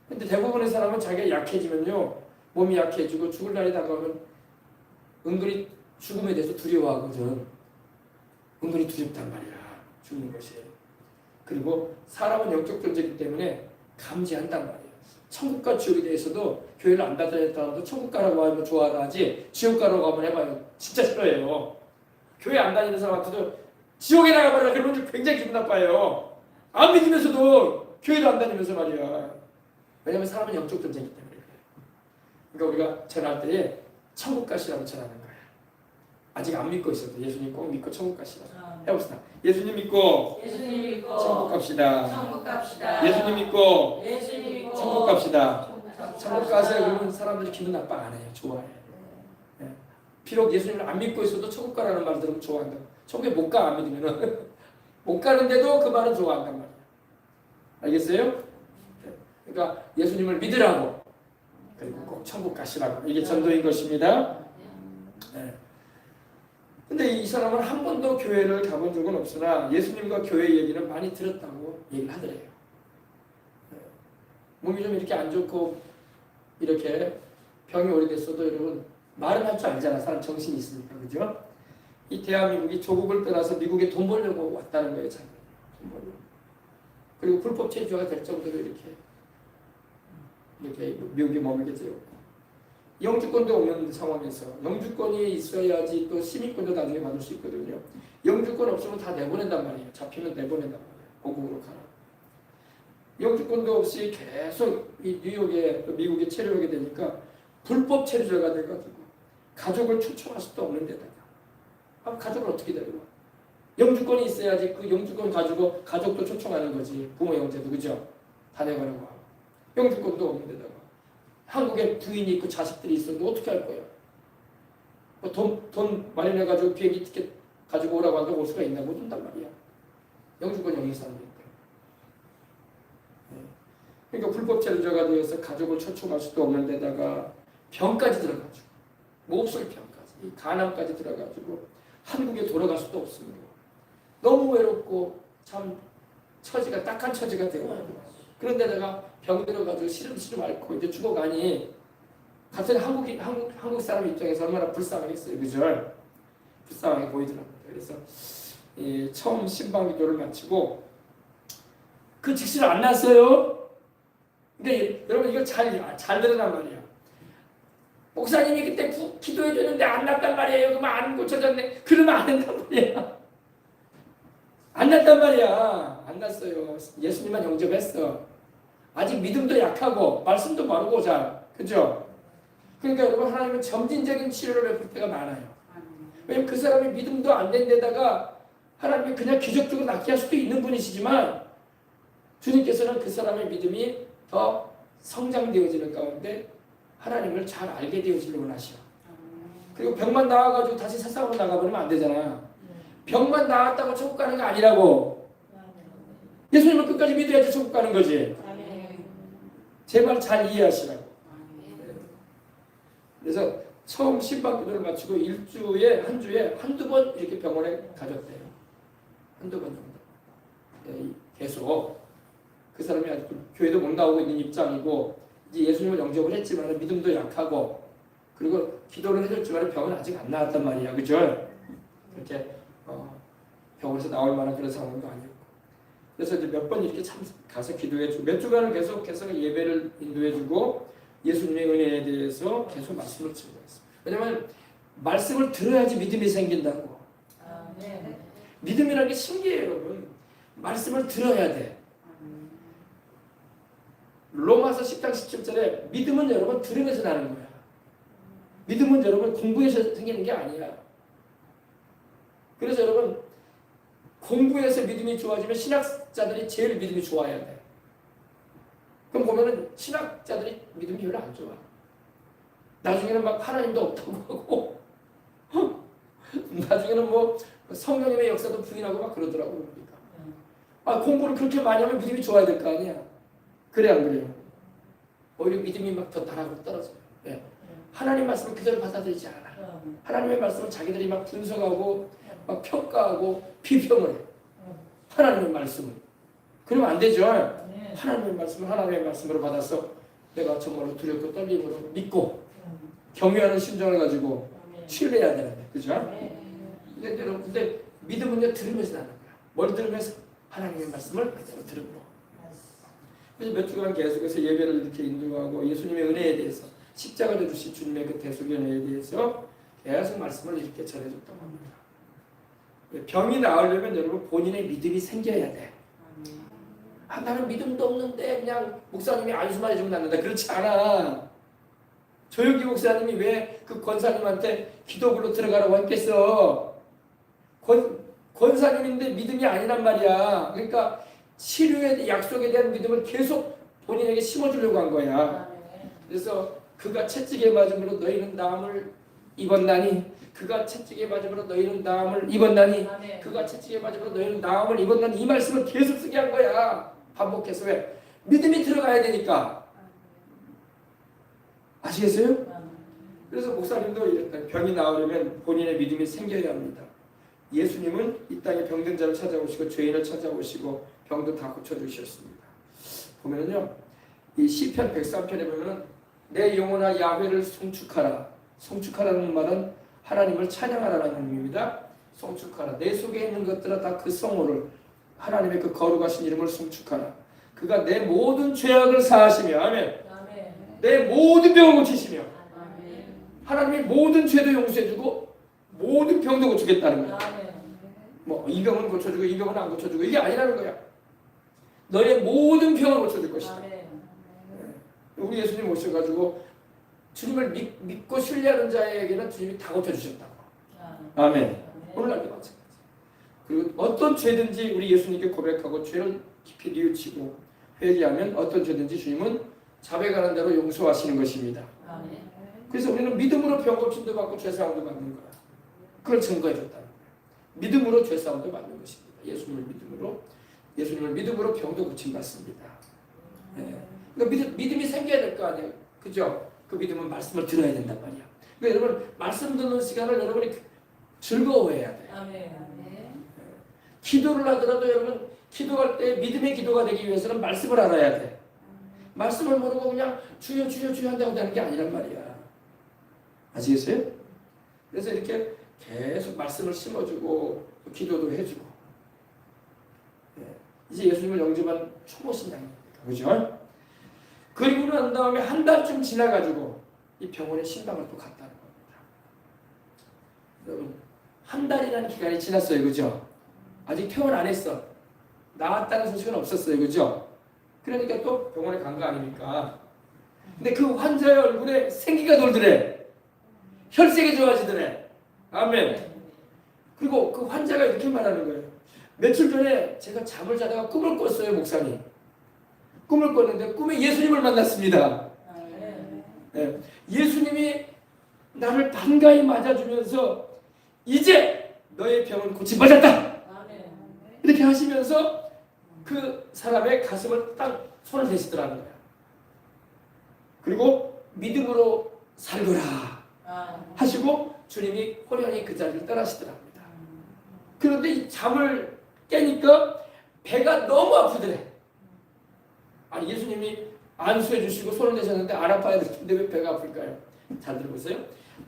근데 대부분의 사람은 자기가 약해지면요 몸이 약해지고 죽을 날이 다가오면 은근히 죽음에 대해서 두려워하거든. 은근히 두렵단 말이야. 죽는 것이. 그리고 사람은 영적 존재이기 때문에 감지한단 말이야. 천국과 지옥에 대해서도 교회를 안 다녔다고 천국 가라고 하면 좋아하지 지옥 가라고 하면 해봐요. 진짜 싫어해요. 교회 안 다니는 사람한테도 지옥에 나가버려 그러면 굉장히 기분 나빠요. 안 믿으면서도 교회도 안 다니면서 말이야. 왜냐하면 사람은 영적 존재이기 때문에. 그러니까 우리가 전할 때에 천국 가시라고 전하는 거야. 아직 안 믿고 있어도 예수님 꼭 믿고 천국 가시라. 해봅시다. 예수님 믿고 천국 갑시다. 예수님 믿고 천국 갑시다. 천국 가세요. 그러면 사람들이 기분 나빠 안 해요. 좋아해요. 예. 비록 예수님을 안 믿고 있어도 천국 가라는 말 들으면 좋아한다. 천국에 못 가 안 믿으면 못 가는데도 그 말은 좋아한단 말이야. 알겠어요? 그러니까 예수님을 믿으라고 그리고 꼭 천국 가시라고 이게 전도인 것입니다. 네. 근데 이 사람은 한 번도 교회를 가본 적은 없으나 예수님과 교회 얘기는 많이 들었다고 얘기를 하더래요. 네. 몸이 좀 이렇게 안 좋고 이렇게 병이 오래됐어도 여러분 말은 할 줄 알잖아. 사람 정신이 있으니까. 그죠? 이 대한민국이 조국을 떠나서 미국에 돈 벌려고 왔다는 거예요. 자기. 돈 벌려고. 그리고 불법 체류자가 될 정도로 이렇게 미국에 머물게 되었고 영주권도 없는 상황에서 영주권이 있어야지 또 시민권도 나중에 받을 수 있거든요. 영주권 없으면 다 내보낸단 말이에요. 잡히면 내보낸단 말이에요. 고국으로 가라. 영주권도 없이 계속 이 뉴욕에 미국에 체류하게 되니까 불법 체류자가 돼가지고 가족을 초청할 수도 없는 데다가 가족을 어떻게 데려와? 영주권이 있어야지 그 영주권 가지고 가족도 초청하는 거지. 부모 형제도 그죠? 다녀가라고 하고 영주권도 없는 데다가 한국에 부인이 있고 자식들이 있어도 어떻게 할 거야? 뭐 돈 마련해가지고 비행기 티켓 가지고 오라고 하는데 올 수가 있나? 못 온단 말이야. 영주권이 없는 사람이니까. 그러니까 불법 체류자가 되어서 가족을 초청할 수도 없는 데다가 병까지 들어가지고 몹쓸 병까지 간암까지 들어가지고 한국에 돌아갈 수도 없습니다. 너무 외롭고 참 처지가 딱한 처지가 되어가지고 그런데다가 병 들어가지고 시름시름 앓고 이제 죽어가니 같은 한국 사람 입장에서 얼마나 불쌍하겠어요, 그죠? 불쌍하게 보이더라고요. 그래서 처음 신방기도를 마치고 그 직시를 안 났어요. 근데 여러분 이걸 잘 들으란 말이야. 목사님이 그때 기도해 줬는데 안 났단 말이에요. 그러면 안 고쳐졌네. 그러면 안 된단 말이야. 안 났단 말이야. 안 났어요. 예수님만 영접했어. 아직 믿음도 약하고 말씀도 모르고 잘. 그죠? 그러니까 여러분 하나님은 점진적인 치료를 베풀 때가 많아요. 왜냐면 그 사람이 믿음도 안 된 데다가 하나님이 그냥 기적적으로 낫게 할 수도 있는 분이시지만 주님께서는 그 사람의 믿음이 더 성장되어지는 가운데 하나님을 잘 알게 되어지려고 하시오. 그리고 병만 나와가지고 다시 세상으로 나가버리면 안 되잖아. 병만 나왔다고 천국 가는 게 아니라고. 예수님을 끝까지 믿어야지 천국 가는 거지. 제발 잘 이해하시라고. 그래서 처음 신방기도를 마치고 일주에 한 주에 한두 번 이렇게 병원에 가졌대요. 한두 번 정도. 계속 그 사람이 아직 교회도 못 나오고 있는 입장이고 이제 예수님을 영접을 했지만 믿음도 약하고 그리고 기도를 해줬지만 병은 아직 안 나왔단 말이야. 그죠? 그렇게 병원에서 나올 만한 그런 상황도 아니었고 그래서 이제 몇 번 이렇게 가서 기도해주고 몇 주간을 계속해서 예배를 인도해주고 예수님의 은혜에 대해서 계속 말씀을 증거했어요. 왜냐하면 말씀을 들어야지 믿음이 생긴다고. 믿음이라는 게 신기해요, 여러분. 말씀을 들어야 돼. 로마서 10장 17절에 믿음은 여러분 들으면서 나는 거야. 믿음은 여러분 공부해서 생기는 게 아니야. 그래서 여러분 공부해서 믿음이 좋아지면 신학자들이 제일 믿음이 좋아야 돼. 그럼 보면은 신학자들이 믿음이 별로 안 좋아. 나중에는 막 하나님도 없다고 하고 나중에는 뭐 성령님의 역사도 부인하고 막 그러더라고. 그러니까 공부를 그렇게 많이 하면 믿음이 좋아야 될 거 아니야. 그래 안 그래요? 오히려 믿음이 막 더 나락으로 떨어져요. 네. 하나님 말씀을 그대로 받아들이지 않아. 하나님의 말씀을 자기들이 막 분석하고 막 평가하고 비평을 해. 하나님의 말씀을. 그러면 안 되죠. 하나님의 말씀으로 받아서 내가 정말로 두렵고 떨림으로 믿고 경외하는 심정을 가지고 신뢰해야 되는데, 그죠? 근데 믿음은요 들으면서 나는 거야. 뭘 들으면서? 하나님의 말씀을 그대로 들으므로. 그래서 몇 주간 계속해서 예배를 이렇게 인도하고 예수님의 은혜에 대해서 십자가를 주신 주님의 그 대속의 은혜에 대해서 계속 말씀을 이렇게 전해줬다고 합니다. 병이 나으려면 여러분 본인의 믿음이 생겨야 돼. 나는 믿음도 없는데 그냥 목사님이 안수만 해주면 낫는다. 그렇지 않아. 조혁기 목사님이 왜 그 권사님한테 기도불로 들어가라고 했겠어? 권사님인데 믿음이 아니란 말이야. 그러니까 치료의 약속에 대한 믿음을 계속 본인에게 심어주려고 한 거야. 그래서 그가 채찍에 맞음으로 너희는 나음을 입었나니, 그가 채찍에 맞음으로 너희는 나음을 입었나니, 그가 채찍에 맞음으로 너희는 나음을 입었나니, 이 말씀을 계속 쓰게 한 거야. 반복해서. 왜? 믿음이 들어가야 되니까. 아시겠어요? 그래서 목사님도 이랬다. 병이 나으려면 본인의 믿음이 생겨야 합니다. 예수님은 이 땅에 병든 자를 찾아오시고 죄인을 찾아오시고 병도 다 고쳐주셨습니다. 보면은요, 이 시편 103편에 보면은 내 영혼아 야훼를 송축하라. 송축하라는 말은 하나님을 찬양하라는 의미입니다. 송축하라. 내 속에 있는 것들아 다 그 성호를, 하나님의 그 거룩하신 이름을 송축하라. 그가 내 모든 죄악을 사하시며, 아멘. 내 모든 병을 고치시며, 하나님이 모든 죄도 용서해주고 모든 병도 고치겠다는 거야. 뭐 이 병은 고쳐주고 이 병은 안 고쳐주고 이게 아니라는 거야. 너의 모든 병을 고쳐줄 것이다. 우리 예수님 오셔가지고 주님을 믿고 신뢰하는 자에게는 주님이 다 고쳐주셨다고. 아멘. 오늘날도 마찬가지. 그리고 어떤 죄든지 우리 예수님께 고백하고 죄를 깊이 뉘우치고 회개하면 어떤 죄든지 주님은 자백하는 대로 용서하시는 것입니다. 그래서 우리는 믿음으로 병 고침도 받고 죄사함도 받는 거야. 그걸 증거해 줬다는 거야. 믿음으로 죄사함도 받는 것입니다. 예수님을 믿음으로 병도 고침 받습니다. 그러니까 믿음이 생겨야 될 거 아니에요. 그죠? 그 믿음은 말씀을 들어야 된단 말이야. 그러니까 여러분 말씀 듣는 시간을 여러분이 즐거워해야 돼요. 기도를 하더라도 여러분 기도할 때 믿음의 기도가 되기 위해서는 말씀을 알아야 돼. 말씀을 모르고 그냥 주여 주여 주여 한다고 되는 게 아니란 말이야. 아시겠어요? 그래서 이렇게 계속 말씀을 심어주고 기도도 해주고. 이제 예수님을 영접한 초보 신앙입니다. 그죠? 그리고 난 다음에 한 달쯤 지나가지고 이 병원에 신방을 또 갔다는 겁니다. 여러분 한 달이라는 기간이 지났어요. 그죠? 아직 퇴원 안 했어. 나왔다는 소식은 없었어요. 그죠? 그러니까 또 병원에 간 거 아닙니까? 근데 그 환자의 얼굴에 생기가 돌더래. 혈색이 좋아지더래. 아멘. 그리고 그 환자가 이렇게 말하는 거예요. 며칠 전에 제가 잠을 자다가 꿈을 꿨어요. 목사님. 꿈을 꿨는데 꿈에 예수님을 만났습니다. 네. 예수님이 나를 반가이 맞아주면서 이제 너의 병은 고침받았다. 이렇게 하시면서 그 사람의 가슴을 딱 손을 대시더라는 거야. 그리고 믿음으로 살거라 하시고 주님이 호련히 그 자리를 떠나시더랍니다. 그런데 이 잠을 깨니까 배가 너무 아프더래. 아니 예수님이 안수해 주시고 손을 대셨는데 안 아파야 될 텐데 왜 배가 아플까요? 잘 들어보세요.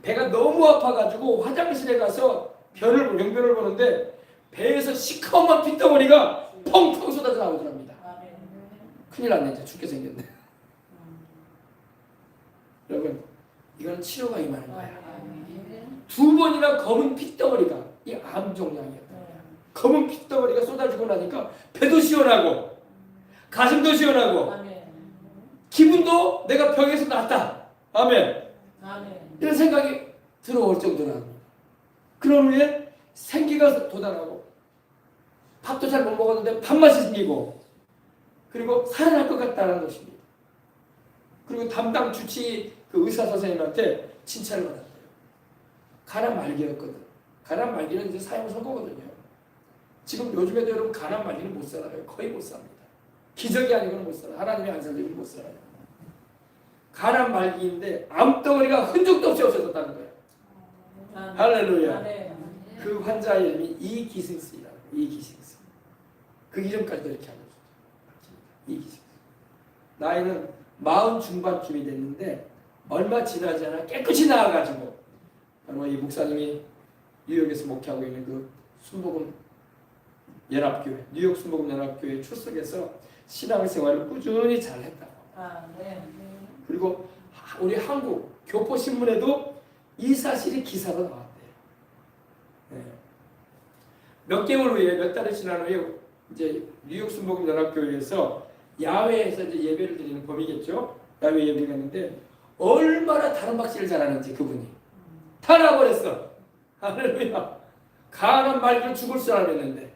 배가 너무 아파가지고 화장실에 가서 용변을 보는데 배에서 시커먼 핏덩어리가 펑펑 쏟아져 나오더랍니다. 큰일 났네. 이제 죽게 생겼네. 여러분 이건 치료가 임하는 거야. 2번이나 검은 핏덩어리가 이 암종양이었다. 검은 핏덩어리가 쏟아지고 나니까 배도 시원하고 가슴도 시원하고 기분도 내가 병에서 낫다. 아멘. 이런 생각이 들어올 정도라. 그런 후에 생기가 돋아나고 밥도 잘 못 먹었는데 밥맛이 생기고 그리고 살아날 것 같다는 것입니다. 그리고 담당 주치 그 의사 선생님한테 칭찬을 받았어요. 간암 말기였거든. 간암 말기는 이제 사형 선고거든요. 지금 요즘에도 여러분 간암 말기는 못 살아요. 거의 못 삽니다. 기적이 아니고는 못 살아요. 하나님이 안 살리면 못 살아요. 간암 말기인데 암덩어리가 흔적도 없이 없어졌다는 거예요. 할렐루야. 그 환자의 이름이 이기승스이라고. 이기승스. 그 이름까지도 이렇게 알려줬어요. 이기승스. 나이는 40 중반쯤이 됐는데 얼마 지나지 않아 깨끗이 나아가지고 이 목사님이 뉴욕에서 목회하고 있는 그 순복음 연합교회, 뉴욕 순복음 연합교회 출석해서 신앙생활을 꾸준히 잘했다고. 그리고 우리 한국 교포신문에도 이 사실이 기사로 나왔대요. 네. 몇 개월 후에 몇 달이 지난 후에 이제 뉴욕 순복음 연합교회에서 야외에서 이제 예배를 드리는 범이겠죠. 야외 예배가 있는데 얼마나 다른 박씨를 잘하는지 그분이 다 나버렸어. 할렐루야. 가난 말기로 죽을 줄 알았는데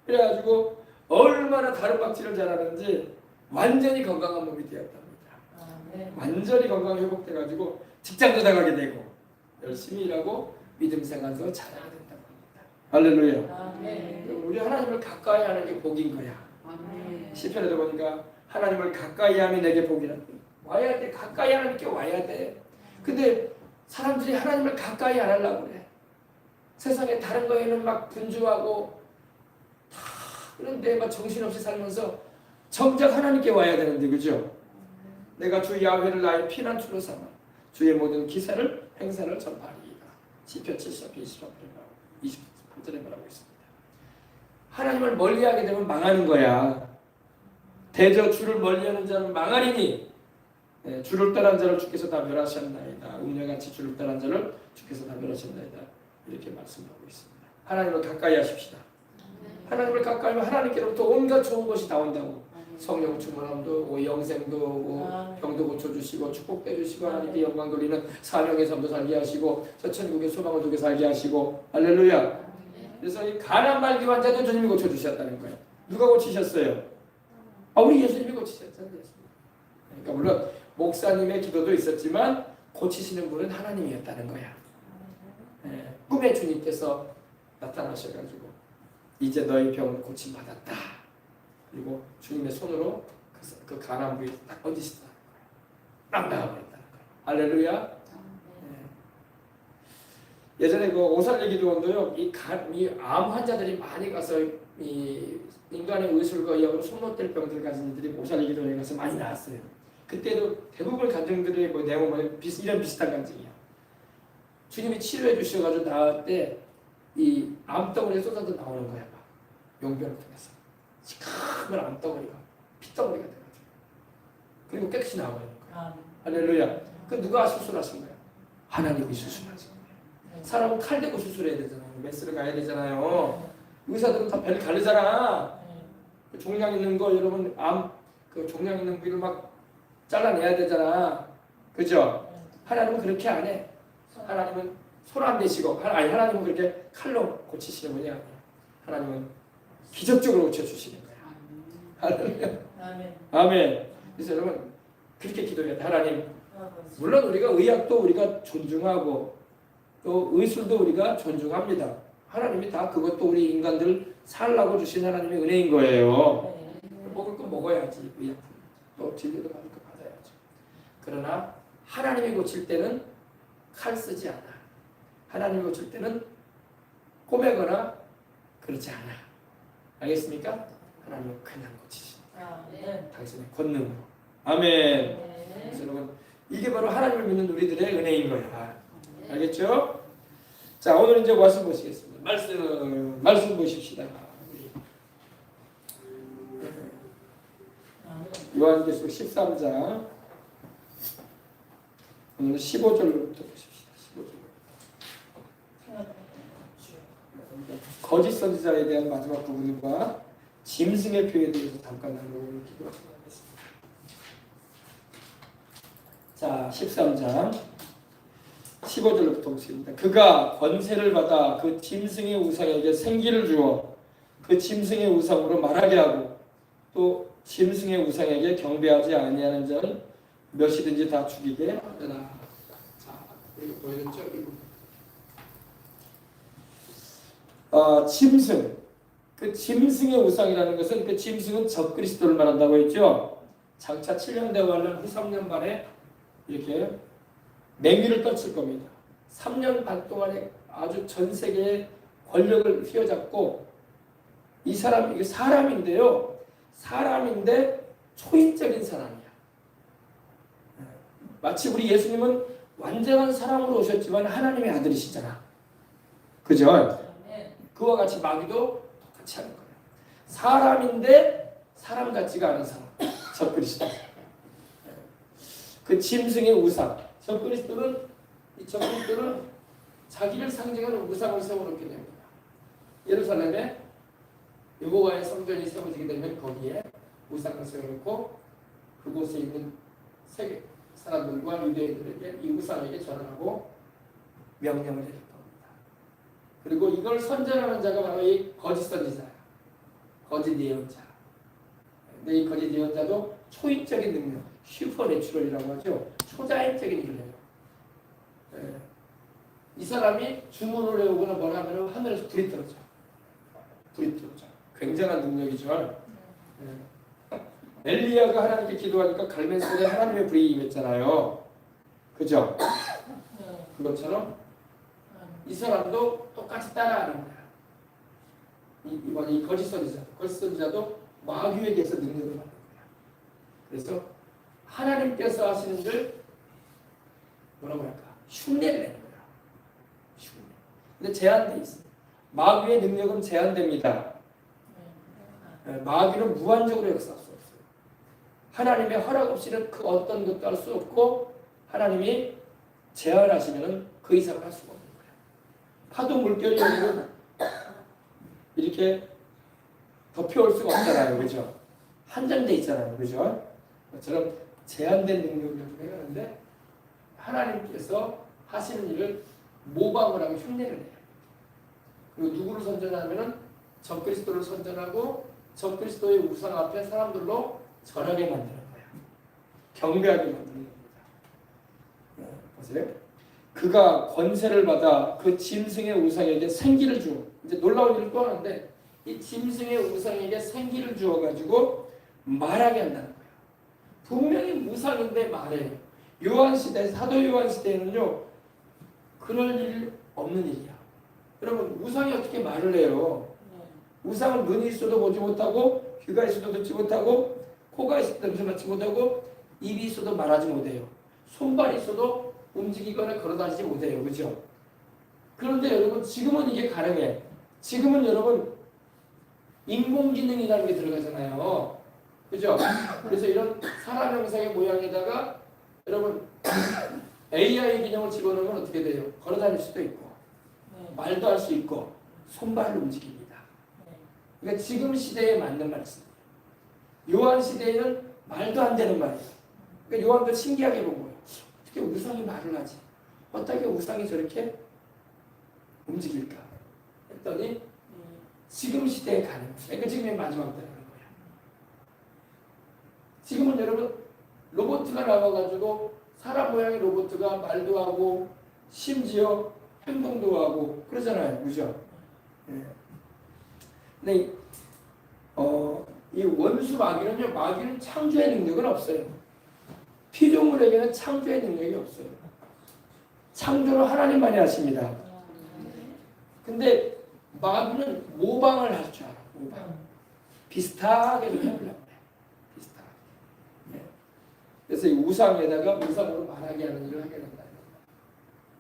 그래가지고 얼마나 다른 박씨를 잘하는지 완전히 건강한 몸이 되었답니다. 완전히 건강 회복돼가지고 직장도 나가게 되고 열심히 일하고 믿음 생활도 잘하게 된다고 합니다. 할렐루야. 우리 하나님을 가까이 하는 게 복인 거야. 시편에도 보니까 하나님을 가까이 하면 내게 복이라. 와야 돼. 가까이 하나님께 와야 돼. 근데 사람들이 하나님을 가까이 안 하려고 그래. 세상에 다른 거에는 막 분주하고 다 그런데 막 정신없이 살면서 정작 하나님께 와야 되는데 그죠? 내가 주 야훼를 나의 피난처로 삼아 주의 모든 기사를 행사를 전파하리이다. 시편 70편 28절에 말하고 있습니다. 하나님을 멀리하게 되면 망하는 거야. 대저 주를 멀리하는 자는 망하리니 주를 떠난 자를 주께서 다 멸하셨나이다. 음녀같이 주를 떠난 자를 주께서 다 멸하셨나이다. 이렇게 말씀하고 있습니다. 하나님을 가까이 하십시다. 하나님을 가까이 하면 하나님께로부터 온갖 좋은 것이 다 온다고. 성령 충만함도 오고 영생도 오고 병도 고쳐주시고 축복도 해주시고 하나님께 영광 돌리는 사명의 삶도 살게 하시고 저 천국의 소망을 두게 살게 하시고 할렐루야. 그래서 이 가난 말기 환자도 주님이 고쳐주셨다는 거예요. 누가 고치셨어요? 우리 예수님이 고치셨잖아요. 그러니까 물론 목사님의 기도도 있었지만 고치시는 분은 하나님이었다는 거야. 꿈에 주님께서 나타나셔가지고 이제 너희 병은 고침받았다. 그리고 주님의 손으로 그 가난 부위에 딱 얹으시다는 거예요. 딱 나가버렸다는 거예요. 할렐루야. 예전에 그 오살리 기도원도요. 이 암 환자들이 많이 가서 이 인간의 의술과 의학으로 손못될 병들 가진 이들이 오살리 기도원에 가서 많이 나왔어요. 그때도 대부분 간증들의 뭐 내용은 이런 비슷한 간증이야. 주님이 치료해 주셔가지고 나올 때 이 암덩어리 쏟아져 나오는 거야. 막 용변을 통해서 시커먼 암덩어리가 핏덩어리가 돼가지고 그리고 깨끗이 나와버리는 거야. 할렐루야. 그 누가 수술하신 거야? 하나님이 수술하신 거야. 사람은 칼 대고 수술해야 되잖아요. 메스를 가야 되잖아요. 의사들은 다 배를 가르잖아. 그 종양 있는 거 여러분 그 종양 있는 부위를 막 잘라내야 되잖아. 그죠? 하나님은 그렇게 안 해. 하나님은 손 안 대시고 하나님은 그렇게 칼로 고치시는 분이 아니에요. 하나님은 기적적으로 고쳐주시는 거야. 할렐루야. 아멘. 그래서 여러분 그렇게 기도해야 돼. 하나님 물론 우리가 의학도 우리가 존중하고 또 의술도 우리가 존중합니다. 하나님이 다 그것도 우리 인간들 살라고 주신 하나님의 은혜인 거예요. 먹을 거 먹어야지. 의약품 또 진료도 받을 거 받아야죠. 그러나 하나님이 고칠 때는 칼 쓰지 않아. 하나님이 고칠 때는 꼬매거나 그렇지 않아. 알겠습니까? 하나님은 그냥 고치십니다. 당신의 권능으로. 아멘. 그래서 여러분 이게 바로 하나님을 믿는 우리들의 은혜인 거야. 알겠죠? 자, 오늘 이제 말씀 보시겠습니다. 말씀 보십시다. 요한계시록 13장 오늘 15절부터 보십시다. 15절. 거짓 선지자에 대한 마지막 부분과 짐승의 표에 대해서 잠깐 나누고 기도하겠습니다. 자, 13장 15절부터 보겠습니다. 그가 권세를 받아 그 짐승의 우상에게 생기를 주어 그 짐승의 우상으로 말하게 하고 또 짐승의 우상에게 경배하지 아니하는 자는 몇이든지 다 죽이게 하더라. 자, 여기 보여줬죠? 짐승. 그 짐승의 우상이라는 것은 그 짐승은 적그리스도를 말한다고 했죠. 장차 7년 되어 가는 후 3년 반에 이렇게 맹위를 떨칠 겁니다. 3년 반 동안에 아주 전 세계의 권력을 휘어잡고 이 사람 이게 사람인데요. 사람인데 초인적인 사람이야. 마치 우리 예수님은 완전한 사람으로 오셨지만 하나님의 아들이시잖아. 그죠? 그와 같이 마귀도 똑같이 하는 거예요. 사람인데 사람 같지가 않은 사람. 적그리스도. 그 짐승의 우상. 적그리스도는 자기를 상징하는 우상을 세워놓게 됩니다. 예루살렘에 여호와의 성전이 세워지게 되면 거기에 우상을 세워놓고 그곳에 있는 사람들과 유대인들에게 이 우상에게 절하라고 명령을 해줬던 겁니다. 그리고 이걸 선전하는 자가 바로 이 거짓 선지자야. 거짓 예언자. 근데 이 거짓 예언자도 초인적인 능력, 슈퍼내추럴이라고 하죠. 초자연적인 일을 해요. 이 사람이 주문을 해오거나 뭐라 하면 하늘에서 불이 떨어져. 불이 떨어져. 굉장한 능력이죠. 엘리야가 하나님께 기도하니까 갈멜산에 하나님의 불이 임했잖아요. 그죠? 그것처럼 이 사람도 똑같이 따라하는 거야. 이번에 이 거짓 선지자도 마귀에게서 능력을 받는 거야. 그래서 하나님께서 하시는 들 뭐라고 할까? 흉내를 내는 거야. 흉내. 근데 제한돼 있어. 마귀의 능력은 제한됩니다. 마귀는 무한적으로 역사할 수 없어요. 하나님의 허락 없이는 그 어떤 것도 할 수 없고 하나님이 제한하시면 그 이상을 할 수가 없는 거예요. 파도 물결이 여기는 이렇게 덮여올 수가 없잖아요. 그죠? 한정돼 있잖아요. 그죠? 그처럼 제한된 능력을 가지고 하는데 하나님께서 하시는 일을 모방을 하고 흉내를 내요. 그리고 누구를 선전하면은 적그리스도를 선전하고 적그리스도의 우상 앞에 사람들로 절하게 만드는 거야. 경배하게 만드는 겁니다. 보세요. 그가 권세를 받아 그 짐승의 우상에게 생기를 주어. 이제 놀라운 일을 또 하는데 이 짐승의 우상에게 생기를 주어가지고 말하게 한다는 거예요. 분명히 우상인데 말해요. 요한시대, 사도 요한시대에는요 그럴 일 없는 일이야. 여러분 우상이 어떻게 말을 해요? 우상은 눈이 있어도 보지 못하고 귀가 있어도 듣지 못하고 코가 있어도 냄새 맡지 못하고 입이 있어도 말하지 못해요. 손발이 있어도 움직이거나 걸어다니지 못해요. 그죠? 그런데 여러분 지금은 이게 가능해. 지금은 여러분 인공지능이라는 게 들어가잖아요. 그죠? 그래서 이런 사람 형상의 모양에다가 여러분 AI 기능을 집어넣으면 어떻게 돼요? 걸어다닐 수도 있고 말도 할 수 있고 손발을 움직입니다. 그러니까 지금 시대에 맞는 말씀이에요. 요한 시대에는 말도 안 되는 말이에요. 그러니까 요한도 신기하게 본 거예요. 어떻게 우상이 말을 하지? 어떻게 우상이 저렇게 움직일까? 했더니 지금 시대에 가는 거예요. 그러니까 지금이 마지막 때라는 거예요. 지금은 여러분 로봇가 나와가지고 사람 모양의 로봇가 말도 하고 심지어 행동도 하고 그러잖아요. 그죠? 근데 이 원수 마귀는요, 마귀는 창조의 능력은 없어요. 피조물에게는 창조의 능력이 없어요. 창조는 하나님만이 하십니다. 근데 마귀는 모방을 할 줄 알아. 모방. 비슷하게 좀 해보려고 해. 비슷하게. 그래서 이 우상에다가 우상으로 말하게 하는 일을 하게 된다.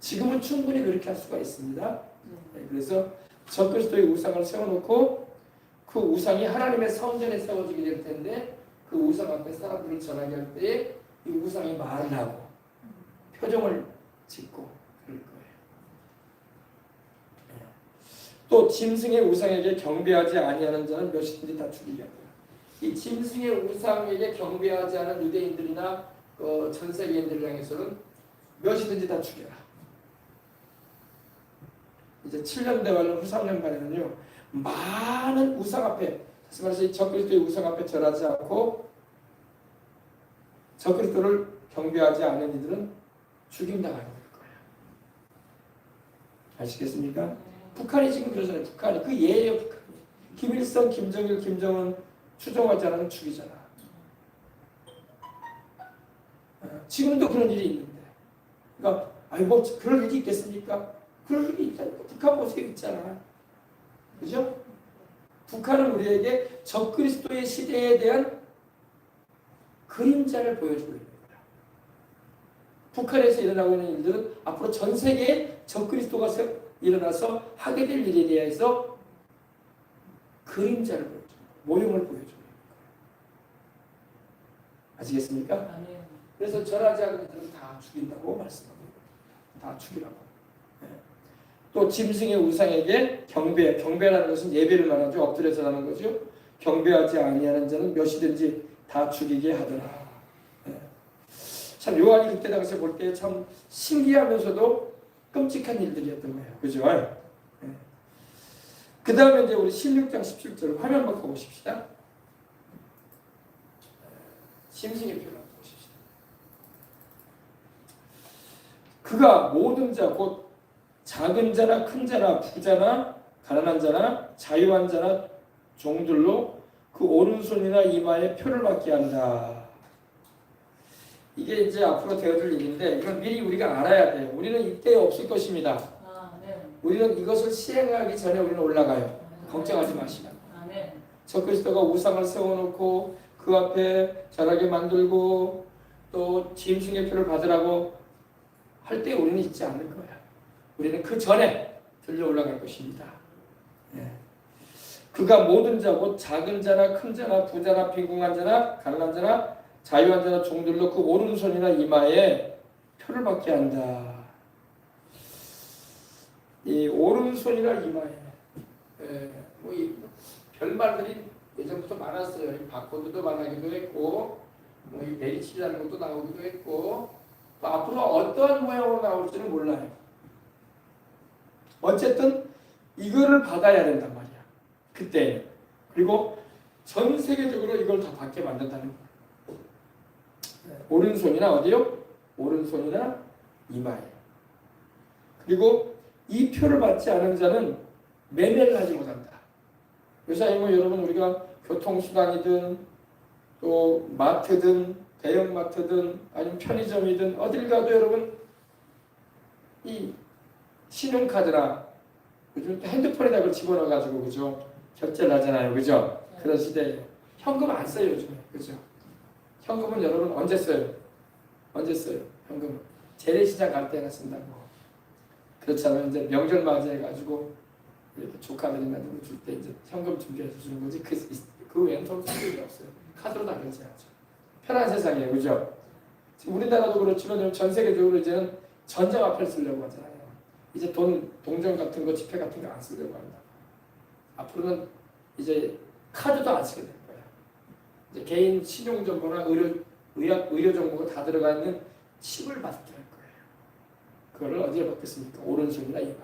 지금은 충분히 그렇게 할 수가 있습니다. 그래서 적그리스도의 우상을 세워놓고 그 우상이 하나님의 성전에 세워지게 될 텐데 그 우상 앞에 사람들을 전하게 할 때에 이 우상이 말을 하고 표정을 짓고 그럴 거예요. 또 짐승의 우상에게 경배하지 아니하는 자는 몇이든지 다 죽이게 하고요. 이 짐승의 우상에게 경배하지 않은 유대인들이나 전 세계인들을 향해서는 몇이든지 다 죽여라. 이제 7년 대화를 후 3년간에는요 많은 우상 앞에, 다시 말해서 이 적그리스도의 우상 앞에 절하지 않고 적그리스도를 경배하지 않은 이들은 죽임당하게 될 거예요. 아시겠습니까? 북한이 지금 그러잖아요. 북한이 그 예예요. 북한이 김일성, 김정일, 김정은 추종하지 않으면 죽이잖아. 지금도 그런 일이 있는데, 그러니까 아니 뭐 그럴 일이 있겠습니까? 그럴 일이 있다니까. 북한 모습이 있잖아. 그죠? 북한은 우리에게 적그리스도의 시대에 대한 그림자를 보여주고 있는 거야. 북한에서 일어나고 있는 일들은 앞으로 전 세계에 적그리스도가 일어나서 하게 될 일에 대해서 그림자를 보여주는 거야. 모형을 보여주는 거야. 아시겠습니까? 그래서 절하지 않은 이들은 다 죽인다고 말씀합니다. 다 죽이라고. 또 짐승의 우상에게 경배라는 것은 예배를 말하죠. 엎드려서 하는 거죠. 경배하지 아니하는 자는 몇이든지 다 죽이게 하더라. 참 요한이 그때 당시에 볼 때 참 신기하면서도 끔찍한 일들이었던 거예요. 그죠? 네. 그 다음에 이제 우리 16장 17절 화면 바꿔 보십시다. 짐승의 표를 한번 보십시다. 그가 모든 자 곧 작은 자나 큰 자나 부자나 가난한 자나 자유한 자나 종들로 그 오른손이나 이마에 표를 받게 한다. 이게 이제 앞으로 되어질 일인데 이건 미리 우리가 알아야 돼요. 우리는 이때 없을 것입니다. 우리는 이것을 시행하기 전에 우리는 올라가요. 걱정하지 마시라. 적그리스도가 우상을 세워놓고 그 앞에 절하게 만들고 또 짐승의 표를 받으라고 할 때 우리는 있지 않을 거야. 우리는 그 전에 들려 올라갈 것입니다. 예. 그가 모든 자 곧 작은 자나 큰 자나 부자나 빈궁한 자나 가난한 자나 자유한 자나 종들로 그 오른손이나 이마에 표를 받게 한다. 이 오른손이나 이마에 뭐이 별말들이 예전부터 많았어요. 이 바코드도 말하기도 했고 뭐이 메리치라는 것도 나오기도 했고 또 앞으로 어떠한 모양으로 나올지는 몰라요. 어쨌든 이거를 받아야 된단 말이야. 그때 그리고 전 세계적으로 이걸 다 받게 만든다는 거예요. 오른손이나 어디요? 오른손이나 이마에. 그리고 이 표를 받지 않은 자는 매매를 하지 못한다. 요새 뭐 여러분 우리가 교통수단이든 또 마트든 대형마트든 아니면 편의점이든 어딜 가도 여러분 이 신용카드나 요즘 핸드폰에다 그걸 집어넣어가지고 그죠? 결제를 하잖아요. 그죠? 그런 시대에 현금 안 써요 요즘에. 그죠? 현금은 여러분 언제 써요? 언제 써요? 현금 재래시장 갈 때나 쓴다고. 그렇잖아요. 이제 명절 맞이해가지고 이렇게 조카들이나 누구 줄 때 이제 현금 준비해서 주는 거지. 그 외에는 돈 쓸 일이 없어요. 카드로 다 결제하죠. 편한 세상이에요. 그죠? 지금 우리나라도 그렇지만 전 세계적으로 이제는 전자화폐를 쓰려고 하잖아요. 이제 동전 같은 거, 지폐 같은 거 안 쓰려고 합니다. 앞으로는 이제 카드도 안 쓰게 될 거야. 이제 개인 신용정보나 의료 정보가 다 들어가 있는 칩을 받게 할 거예요. 그거를 어디에 받겠습니까? 오른손이나 이마에.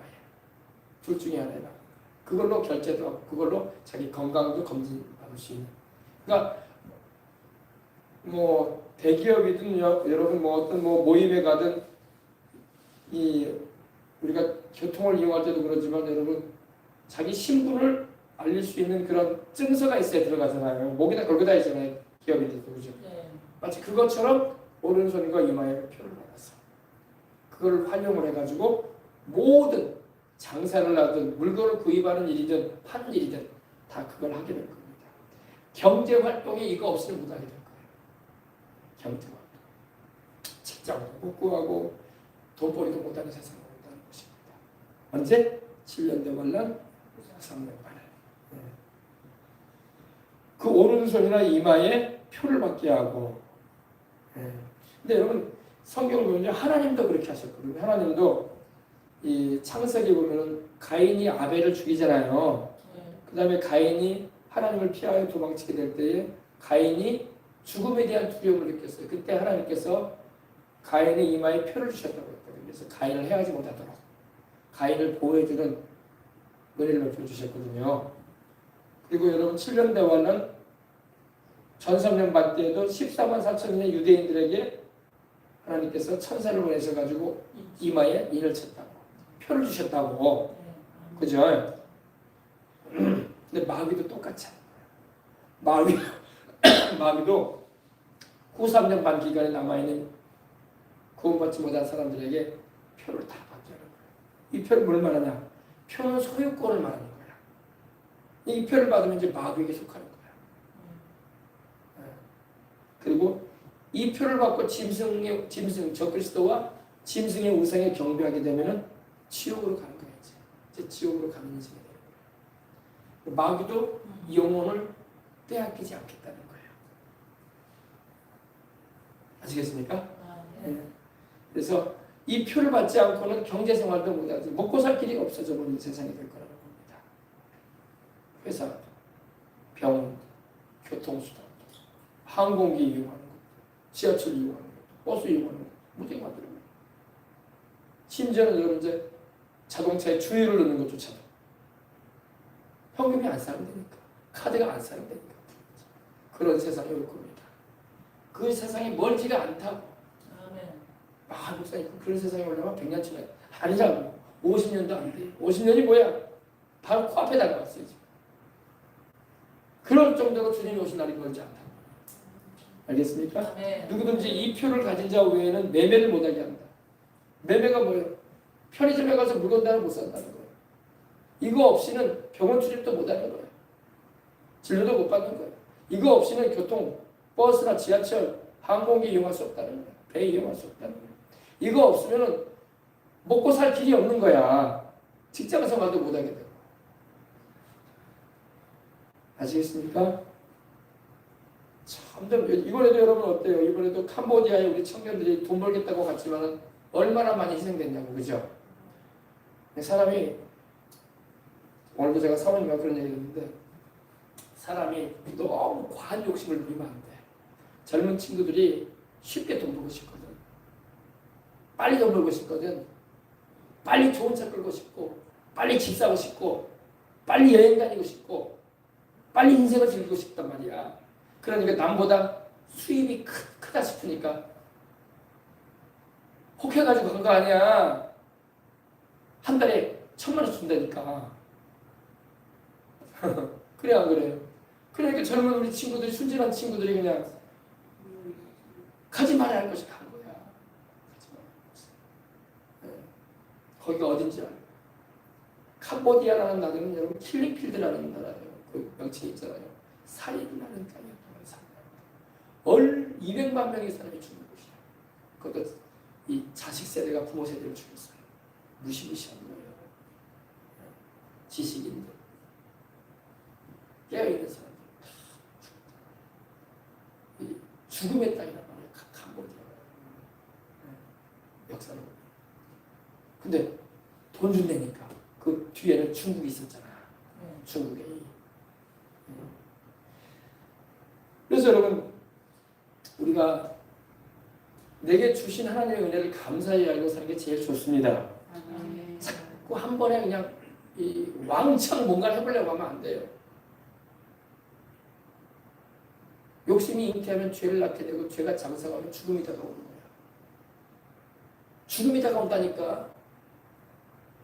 둘 중에 하나에 받는 거예요. 그걸로 결제도 하고, 그걸로 자기 건강도 검진받을 수 있는. 그러니까 뭐 대기업이든 여러분 뭐 어떤 뭐 모임에 가든 이 우리가 교통을 이용할 때도 그러지만 여러분 자기 신분을 알릴 수 있는 그런 증서가 있어야 들어가잖아요. 목에다 걸고 다니잖아요. 기업인들도 그죠? 네. 마치 그것처럼 오른손과 이마에 표를 받았어. 그걸 활용을 해가지고 모든 장사를 하든 물건을 구입하는 일이든 파는 일이든 다 그걸 하게 될 겁니다. 경제 활동에 이거 없이는 못하게 될 거예요. 경제 활동. 직장도 못 구하고 돈벌이도 못하는 세상으로 온다는 것입니다. 언제? 7년 되면 3년 만에. 그 오른손이나 이마에 표를 받게 하고. 근데 여러분 성경을 보면 하나님도 그렇게 하셨거든요. 하나님도 이 창세기 보면은 가인이 아벨을 죽이잖아요. 그 다음에 가인이 하나님을 피하여 도망치게 될 때에 가인이 죽음에 대한 두려움을 느꼈어요. 그때 하나님께서 가인의 이마에 표를 주셨다고 했거든요. 그래서 가인을 해하지 못하도록 가인을 보호해주는 은혜를 베풀어주셨거든요. 그리고 여러분 7년 대환란 전성년 반 때에도 14만 4천인의 유대인들에게 하나님께서 천사를 보내셔가지고 이마에 인을 쳤다고 표를 주셨다고. 그죠? 근데 마귀도 똑같이 하는 거예요. 마귀도 후 3년 반 기간에 남아있는 구원받지 못한 사람들에게 표를 다 받게 하는 거예요. 이 표를 뭘 말하냐? 표는 소유권을 말하는 거야. 이 표를 받으면 이제 마귀에게 속하는 거야. 그리고 이 표를 받고 짐승 적그리스도와 짐승의 우상에 경배하게 되면은 지옥으로 가는 거야. 이제 지옥으로 가는 인생이 되는 거예요. 마귀도 영혼을 빼앗기지 않겠다는 거예요. 아시겠습니까? 네. 그래서 이 표를 받지 않고는 경제생활도 못하지, 먹고 살 길이 없어져 버리는 세상이 될 거라고 봅니다. 회사, 병원, 교통수단, 항공기 이용하는 것, 지하철 이용하는 것, 버스 이용하는 거 못하게 만드는 거예요. 심지어는 여러분 이제 자동차에 주유를 넣는 것조차도 현금이 안 사용되니까, 카드가 안 사용되니까 그런 세상이 올 겁니다. 그 세상이 멀지가 않다고. 목사님 그런 세상이 오려면 100년 지나요. 아니라고. 50년도 안 돼. 50년이 뭐야? 바로 코앞에 다가왔어요. 지금. 그럴 정도로 주님이 오신 날이 멀지 않다고. 알겠습니까? 누구든지 이 표를 가진 자 외에는 매매를 못하게 한다. 매매가 뭐예요? 편의점에 가서 물건 하나 못 산다는 거예요. 이거 없이는 병원 출입도 못하는 거예요. 진료도 못 받는 거예요. 이거 없이는 교통, 버스나 지하철, 항공기 이용할 수 없다는 거예요. 배 이용할 수 없다는 거예요. 이거 없으면 먹고 살 길이 없는 거야. 직장 생활도 못하게 되고. 아시겠습니까? 참, 이번에도 여러분 어때요? 이번에도 캄보디아에 우리 청년들이 돈 벌겠다고 갔지만 얼마나 많이 희생됐냐고, 그죠? 사람이, 오늘도 제가 사모님과 그런 얘기를 했는데, 사람이 너무 과한 욕심을 부리면 안 돼. 젊은 친구들이 쉽게 돈 벌고 싶거든. 빨리 돈 벌고 싶거든. 빨리 좋은 차 끌고 싶고, 빨리 집 사고 싶고, 빨리 여행 다니고 싶고, 빨리 인생을 즐기고 싶단 말이야. 그러니까 남보다 수입이 크다 싶으니까 혹해가지고 간 거 아니야. 한 달에 1,000만 원 준다니까. 그래 안 그래요? 그러니까 젊은 우리 친구들이, 순진한 친구들이 그냥 가지 말아야 할 것이 간 거야. 거기가 어딘지 알아요? 캄보디아라는 나라는 여러분 킬링필드라는 나라예요. 그 명칭이 있잖아요. 살인하는 땅이었던 거예요. 200만 명의 사람이 죽는 곳이야. 그것도 이 자식 세대가 부모 세대를 죽였어요. 무시무시한 거예요. 지식인들, 깨어있는 사람들 다 죽었다. 죽음의 땅이란 말이에요. 캄보디아 역사로. 근데 돈 준다니까 그 뒤에는 중국이 있었잖아. 중국에. 그래서 여러분, 우리가 내게 주신 하나님의 은혜를 감사히 알고 사는 게 제일 좋습니다. 자꾸 한 번에 그냥 이 왕창 뭔가를 해보려고 하면 안 돼요. 욕심이 잉태하면 죄를 낳게 되고, 죄가 장성하면 죽음이 다가오는 거야. 죽음이 다가온다니까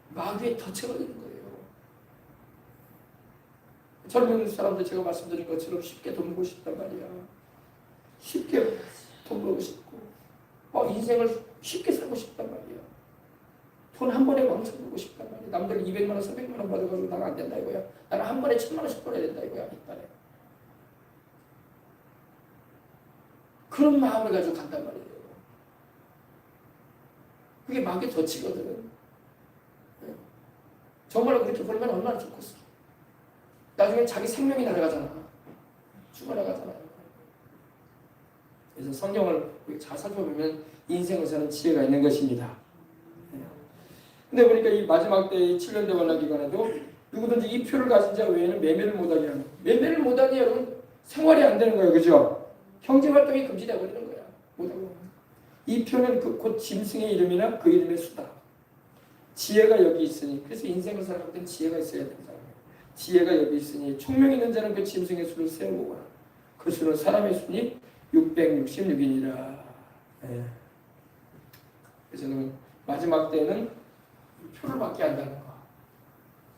마귀에 덫에 걸리는 거예요. 젊은 사람들 제가 말씀드린 것처럼 쉽게 돈 벌고 싶단 말이야. 쉽게 돈 벌고 싶고 인생을 쉽게 살고 싶단 말이야. 돈 한 번에 왕창 벌고 싶단 말이야. 남들 200만 원, 300만 원 받아가지고 나는 안 된다 이거야. 나는 한 번에 1,000만 원씩 벌어야 된다 이거야. 이빨에. 그런 마음을 가지고 간단 말이에요. 그게 마귀의 덫이거든. 정말로 그렇게 벌면 얼마나 좋겠어. 나중에 자기 생명이 날아가잖아. 죽어나가잖아. 그래서 성경을 잘 살펴보면 인생을 사는 지혜가 있는 것입니다. 근데 보니까 이 마지막 때의 7년대 원난 기간에도 누구든지 이 표를 가진 자 외에는 매매를 못하게 하는. 매매를 못하니 여러분 생활이 안 되는 거예요. 그죠? 경제활동이 금지되어 버리는 거야. 못하고. 이 표는 곧 짐승의 이름이나 그 이름의 수다. 지혜가 여기 있으니, 그래서 인생을 살아갈 땐 지혜가 있어야 된다. 지혜가 여기 있으니 총명 있는 자는 그 짐승의 수를 세어보거나 그 수는 사람의 수니 666이니라. 네. 그래서 마지막 때는 표를 받게 한다는 거.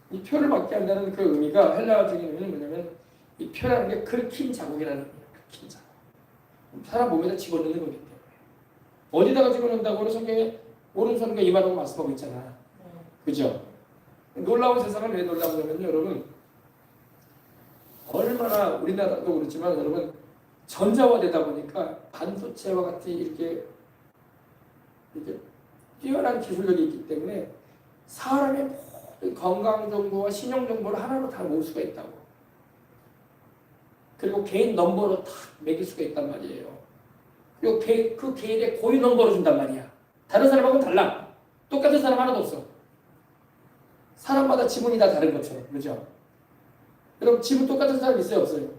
이 표를 받게 한다는 그 의미가, 헬라어적인 의미는 뭐냐면 이 표라는 게 긁힌 자국이라는 의미예요. 긁힌 자국. 사람 몸에다 집어넣는 거기 때문에. 어디다가 집어넣는다고 성경에 오른손과 이마라고 말씀하고 있잖아. 그죠? 놀라운 세상은 왜 놀라우냐면 여러분, 얼마나 우리나라도 그렇지만 여러분 전자화되다 보니까 반도체와 같은 이렇게 뛰어난 기술력이 있기 때문에 사람의 모든 건강 정보와 신용 정보를 하나로 다 모을 수가 있다고. 그리고 개인 넘버로 다 매길 수가 있단 말이에요. 그리고 그 개인의 고유 넘버를 준단 말이야. 다른 사람하고는 달라. 똑같은 사람 하나도 없어. 사람마다 지문이 다 다른 것처럼. 그죠? 여러분 지문 똑같은 사람 있어요? 없어요?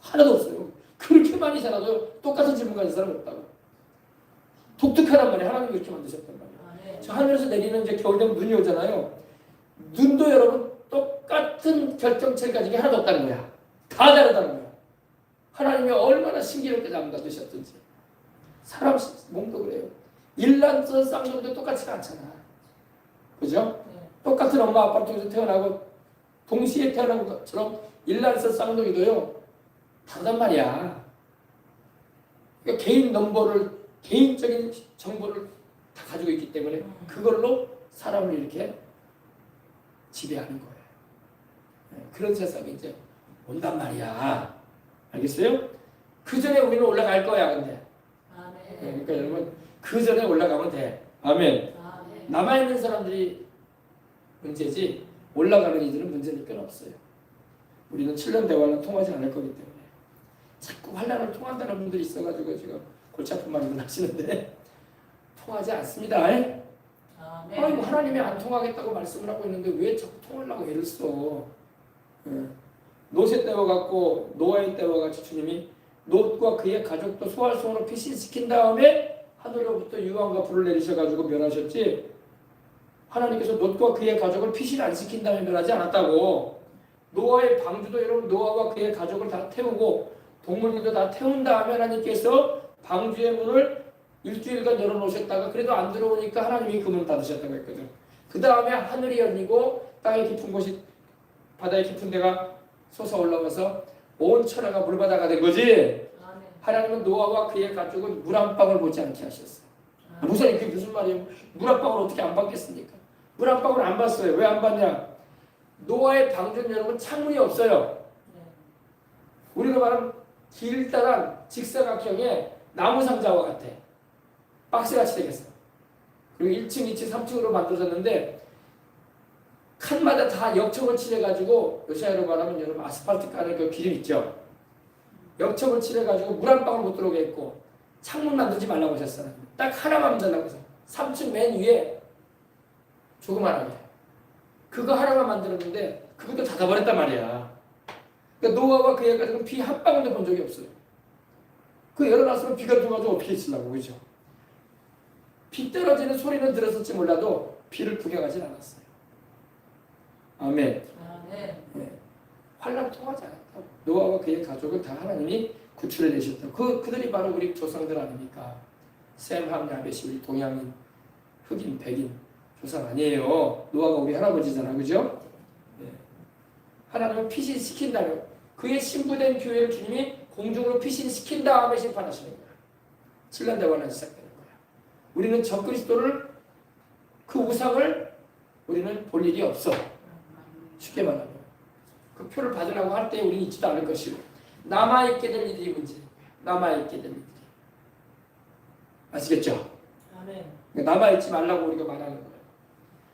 하나도 없어요. 그렇게 많이 살아도 똑같은 지문 가진 사람 없다고. 독특하단 말이에요. 하나님이 그렇게 만드셨단 말이에요. 저 하늘에서 내리는 이제 겨울 되면 눈이 오잖아요. 눈도 여러분 똑같은 결정체를 가진 게 하나도 없다는 거야. 다 다르다는 거야. 하나님이 얼마나 신기롭게 만드셨든지. 사람 몸도 그래요. 일란서 쌍둥이도 똑같지가 않잖아. 그죠? 똑같은 엄마 아빠를 통해서 태어나고 동시에 태어난 것처럼 일란서 쌍둥이도요 다르단 말이야. 그러니까 개인 넘버를 개인적인 정보를 다 가지고 있기 때문에 그걸로 사람을 이렇게 지배하는 거예요. 그런 세상이 이제 온단 말이야. 알겠어요? 그 전에 우리는 올라갈 거야. 근데 그러니까 여러분 그 전에 올라가면 돼. 아멘. 남아있는 사람들이 문제지 올라가는 이들은 문제니까 없어요. 우리는 7년 대화는 통하지 않을 거기 때문에 자꾸 환란을 통한다는 분들이 있어가지고 지금 골치 아픈 말을 하시는데 통하지 않습니다. 아이고 하나님이 안 통하겠다고 말씀을 하고 있는데 왜 자꾸 통하려고 애를 써. 노새 때와 같고 노아의 때와 같이 주님이 롯과 그의 가족도 소활성으로 피신시킨 다음에 하늘로부터 유황과 불을 내리셔가지고 멸하셨지 하나님께서 롯과 그의 가족을 피신 안 시킨 다음에 멸하지 않았다고. 노아의 방주도 여러분 노아와 그의 가족을 다 태우고 동물들도 다 태운 다음에 하나님께서 방주의 문을 일주일간 열어놓으셨다가 그래도 안 들어오니까 하나님이 그 문을 닫으셨다고 했거든. 그 다음에 하늘이 열리고 땅의 깊은 곳이 바다의 깊은 데가 솟아 올라와서 온 천하가 물바다가 된 거지. 하나님은 노아와 그의 가족은 물 한 방울 보지 않게 하셨어. 목사님 그게 무슨 말이에요? 물 한 방울 어떻게 안 받겠습니까? 물 한 방울 안 봤어요. 왜 안 봤냐? 노아의 방주는 여러분 창문이 없어요. 우리가 말하는 길다란 직사각형의 나무 상자와 같아. 박스같이 되겠어. 그리고 1층, 2층, 3층으로 만들어졌는데 칸마다 다 역청을 칠해가지고 요새로 말하면 여러분 아스팔트 까는 그 기름 있죠. 역청을 칠해가지고 물 한 방울 못 들어오게 했고 창문 만들지 말라고 하셨어요. 딱 하나만 만들라고 해서 3층 맨 위에 조그만하게 그거 하나만 만들었는데 그것도 닫아버렸단 말이야. 그러니까 노아와 그의 가족은 비 한 방울도 본 적이 없어요. 그 열어놨으면 비가 들어가지고 어떻게 있으려고 그죠? 비 떨어지는 소리는 들었을지 몰라도 비를 구경하진 않았어요. 아멘. 네. 환란 통하지 않았다. 노아와 그의 가족은 다 하나님이 구출해 내셨다. 그들이 바로 우리 조상들 아닙니까? 셈, 함, 야벳이 우리 동양인, 흑인, 백인 조상 아니에요. 노아가 우리 할아버지잖아, 그죠? 네. 하나님은 피신시킨다며 그의 신부된 교회를 주님이 공중으로 피신시킨 다음에 심판하시는 거야. 7년 대관은 시작되는 거야. 우리는 적그리스도를 그 우상을 우리는 볼 일이 없어. 쉽게 말하면 그 표를 받으려고 할 때 우리는 있지도 않을 것이고 남아있게 될 일이 문제예요. 남아있게 될 일이. 아시겠죠? 아멘. 남아있지 말라고 우리가 말하는 거예요.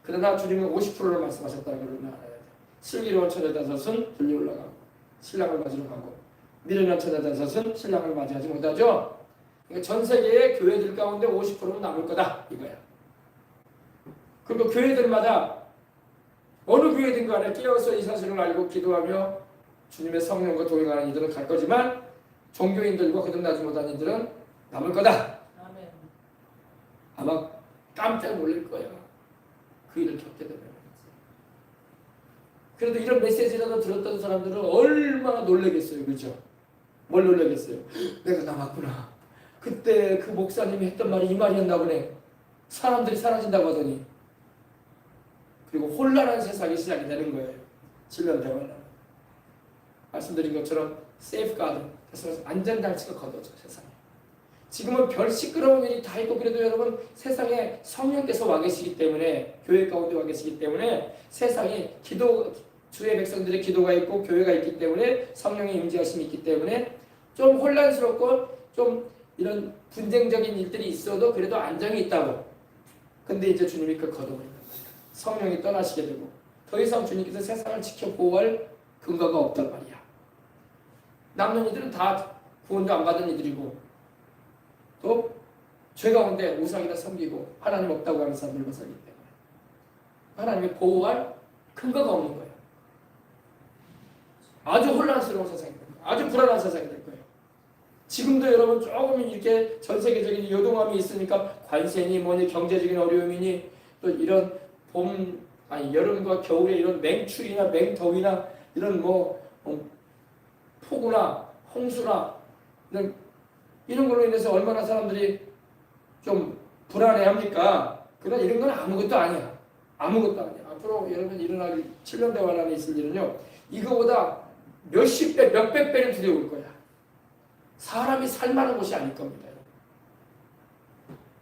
그러나 주님은 50%를 말씀하셨다는 걸 우리는 알아야 돼요. 슬기로운 처녀다섯은 들리 올라가고 신랑을 맞으러 가고 미련한 처녀다섯은 신랑을 맞이하지 못하죠. 그러니까 전 세계의 교회들 가운데 50%는 남을 거다 이거야. 그리고 교회들마다 어느 교회든 간에 깨어서 이 사실을 알고 기도하며 주님의 성령과 동행하는 이들은 갈 거지만 종교인들과 거듭나지 못한 이들은 남을 거다. 아멘. 아마 깜짝 놀랄 거야. 그 일을 겪게 되면. 그래도 이런 메시지라도 들었던 사람들은 얼마나 놀라겠어요. 그렇죠? 뭘 놀라겠어요? 내가 남았구나. 그때 그 목사님이 했던 말이 이 말이었나 보네. 사람들이 사라진다고 하더니 그리고 혼란한 세상이 시작이 되는 거예요. 7년 대환란. 말씀드린 것처럼 세이프가드, 그래서 안전장치가 걷어져 세상에. 지금은 별 시끄러운 일이 다 있고 그래도 여러분 세상에 성령께서 와 계시기 때문에 교회 가운데 와 계시기 때문에 세상이 주의 백성들의 기도가 있고 교회가 있기 때문에 성령의 임재하심이 있기 때문에 좀 혼란스럽고 좀 이런 분쟁적인 일들이 있어도 그래도 안정이 있다고. 근데 이제 주님이 그걸 걷어버린단 말이야. 성령이 떠나시게 되고 더 이상 주님께서 세상을 지켜 보호할 근거가 없단 말이야. 남는 이들은 다 구원도 안 받은 이들이고 또 죄 가운데 우상이나 섬기고 하나님 없다고 하는 사람들만 살기 때문에 하나님이 보호할 근거가 없는 거예요. 아주 혼란스러운 세상이 될 거예요. 아주 불안한 세상이 될 거예요. 지금도 여러분 조금 이렇게 전 세계적인 요동함이 있으니까 관세니 뭐니 경제적인 어려움이니 또 이런 여름과 겨울에 이런 맹추위나 맹더위나 이런 폭우나 홍수나 이런 걸로 인해서 얼마나 사람들이 좀 불안해합니까? 그러나 이런 건 아무것도 아니야. 아무것도 아니야. 앞으로 여러분 일어날 7년 대환 안에 있을 일은요. 이거보다 몇십 배, 몇백 배는 두려울 거야. 사람이 살만한 곳이 아닐 겁니다.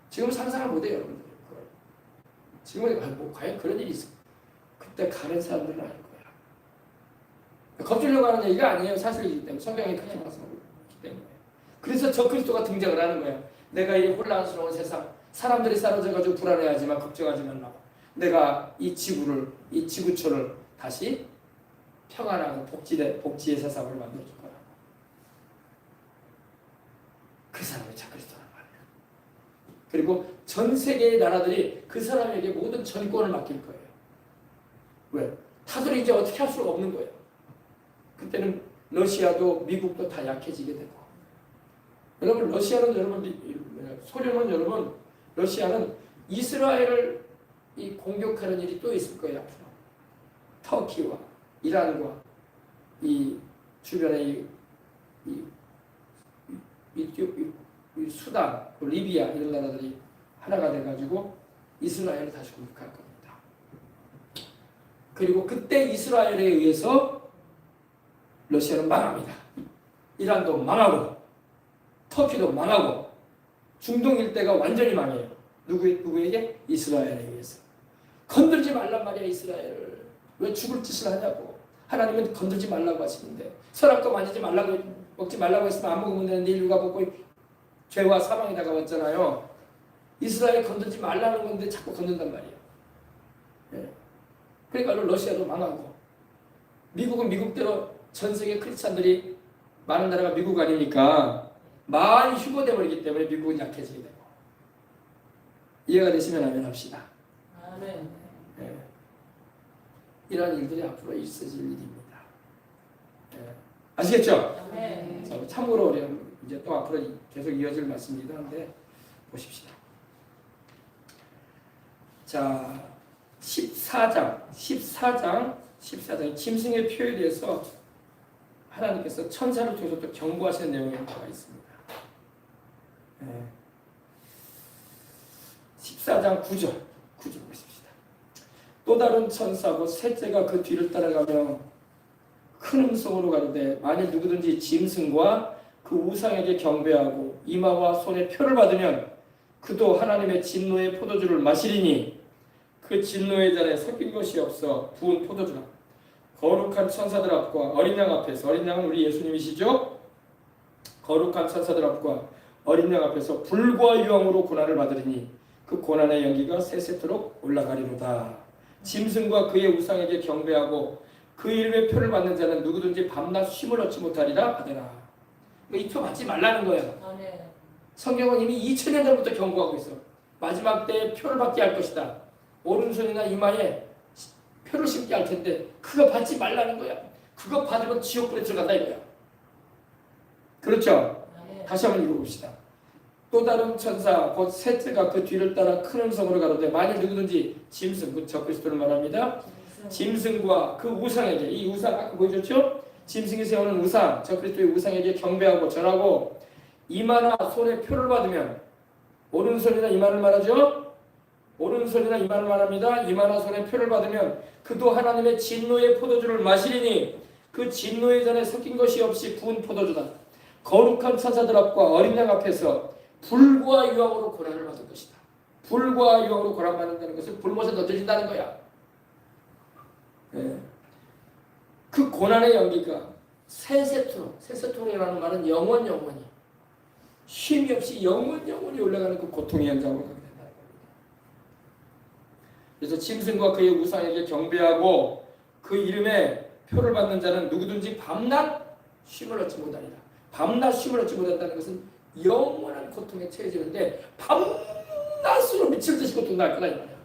지금 상상을 못해요, 여러분들. 지금은 과연 그런 일이 있어. 그때 가는 사람들은 알 거야. 겁주려고 하는 얘기가 아니에요. 사실이기 때문에. 성경에 그렇게 말씀하고 있기 때문에. 그래서 저 그리스도가 등장을 하는 거야. 내가 이 혼란스러운 세상, 사람들이 사라져가지고 불안해하지만 걱정하지 말라고. 내가 이 지구를, 이 지구촌을 다시 평안하고 복지의 세상으로 만들어줄 거라고. 그 사람이 자 그리스도란 말이야. 그리고 전 세계의 나라들이 그 사람에게 모든 전권을 맡길 거예요. 왜? 타들이 이제 어떻게 할 수가 없는 거예요. 그때는 러시아도 미국도 다 약해지게 되고. 여러분 러시아는 소련은 여러분 러시아는 이스라엘을 공격하는 일이 또 있을 거예요. 앞으로. 터키와 이란과 이 주변의 이 수단, 리비아 이런 나라들이 하나가 돼가지고 이스라엘을 다시 공격할 겁니다. 그리고 그때 이스라엘에 의해서 러시아는 망합니다. 이란도 망하고 터키도 망하고 중동 일대가 완전히 망해요. 누구에게? 이스라엘에 의해서. 건들지 말란 말이야. 이스라엘을. 왜 죽을 짓을 하냐고. 하나님은 건들지 말라고 하시는데 선악과 만지지 말라고 먹지 말라고 했으면 안 먹으면 되는데 인류가 먹고 죄와 사망이 다가왔잖아요. 이스라엘 건들지 말라는 건데 자꾸 건든단 말이에요. 예. 그러니까 러시아도 망하고 미국은 미국대로 전 세계 크리스찬들이 많은 나라가 미국 아니니까 많이 휴거돼 버리기 때문에 미국은 약해지게 되고. 이해가 되시면 아멘 합시다. 아멘. 예. 이런 일들이 앞으로 있어질 일입니다. 예. 아시겠죠? 네. 참고로 이제 또 앞으로 계속 이어질 말씀이기도 한데 보십시다. 자, 14장 짐승의 표에 대해서 하나님께서 천사를 통해서 또 경고하시는 내용이 나와 있습니다. 14장 9절 보십시다. 또 다른 천사고 셋째가 그 뒤를 따라가며 큰 음성으로 가로되 만일 누구든지 짐승과 그 우상에게 경배하고 이마와 손에 표를 받으면 그도 하나님의 진노의 포도주를 마시리니 그 진노의 잔에 섞인 것이 없어 부은 포도주라. 거룩한 천사들 앞과 어린 양 앞에서, 어린 양은 우리 예수님이시죠? 거룩한 천사들 앞과 어린 양 앞에서 불과 유황으로 고난을 받으리니 그 고난의 연기가 세세토록 올라가리로다. 짐승과 그의 우상에게 경배하고 그 이름의 표를 받는 자는 누구든지 밤낮 쉼을 얻지 못하리라 하더라. 이 표 받지 말라는 거예요. 아, 네. 성경은 이미 2000년 전부터 경고하고 있어. 마지막 때에 표를 받게 할 것이다. 오른손이나 이마에 표를 심게 할 텐데 그거 받지 말라는 거야. 그거 받으면 지옥불에 들어간다 이거야. 그렇죠? 아, 네. 다시 한번 읽어봅시다. 또 다른 천사 곧 셋째가 그 뒤를 따라 큰 음성으로 가로되 만일 누구든지 짐승, 저 그리스도를 말합니다. 짐승과 그 우상에게, 이 우상 아까 보여줬죠? 짐승이 세우는 우상, 저 그리스도의 우상에게 경배하고 절하고 이마나 손에 표를 받으면, 오른손이나 이마를 말하죠? 오른손이나 이마를 말합니다. 이마나 손에 표를 받으면 그도 하나님의 진노의 포도주를 마시리니 그 진노의 잔에 섞인 것이 없이 부은 포도주다. 거룩한 천사들 앞과 어린 양 앞에서 불과 유황으로 고난을 받을 것이다. 불과 유황으로 고난받는다는 것은 불못에 던져진다는 거야. 예. 그 고난의 연기가 세세토록이라는 말은 영원히 쉼이 없이 영원히 올라가는 그 고통의 현장으로 가게 된다는 겁니다. 그래서 짐승과 그의 우상에게 경배하고 그 이름에 표를 받는 자는 누구든지 밤낮 쉼을 얻지 못하리라. 밤낮 쉼을 얻지 못한다는 것은 영원한 고통에 처해지는데 밤낮으로 미칠 듯이 고통날 거다 이 말이야.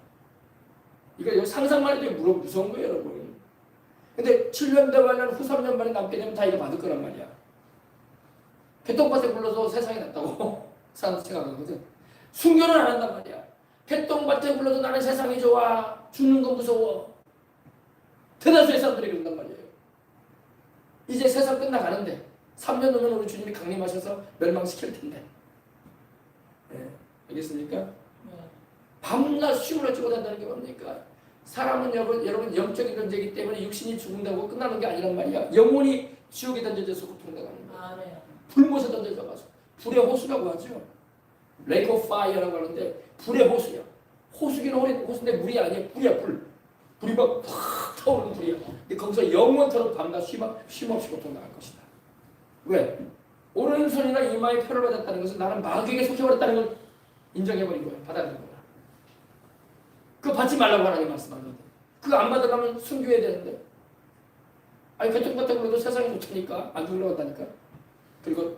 이거 상상만 해도 무서운 거예요, 여러분. 근데 7년 더 만에 후 3년 만에 남게 되면 다 이거 받을 거란 말이야. 개똥밭에 굴러서 세상이 낫다고 사람들 생각하거든. 순교는 안 한단 말이야. 개똥밭에 굴러도 나는 세상이 좋아. 죽는 건 무서워. 대다수의 사람들이 그런단 말이에요. 이제 세상 끝나가는데 3년 후면 우리 주님이 강림하셔서 멸망시킬 텐데. 네, 알겠습니까? 밤낮 쉼을 쥐고 산다는 게 뭡니까? 사람은 여러분 영적인 존재이기 때문에 육신이 죽는다고 끝나는 게 아니란 말이야. 영혼이 지옥에 던져져서 고통당하는 거야. 불못에 던져져가서 불의 호수라고 하죠. 레이크 오브 파이어라고 하는데 불의 호수야. 호수기는 호수인데 물이 아니야. 불이야. 불이 막 팍 타오르는 불이야. 근데 거기서 영원토록 밤낮 쉼없이 고통당할 것이다. 왜? 오른손이나 이마에 표를 받았다는 것은 나는 마귀에게 속해버렸다는 걸 인정해버린 거야. 받아들인 거야. 그거 받지 말라고 하나님 말씀하는데 그거 안 받으려면 순교해야 되는데 아니 개똥밭에 굴러도 세상이 좋다니까 안 죽으려고 한다니까. 그리고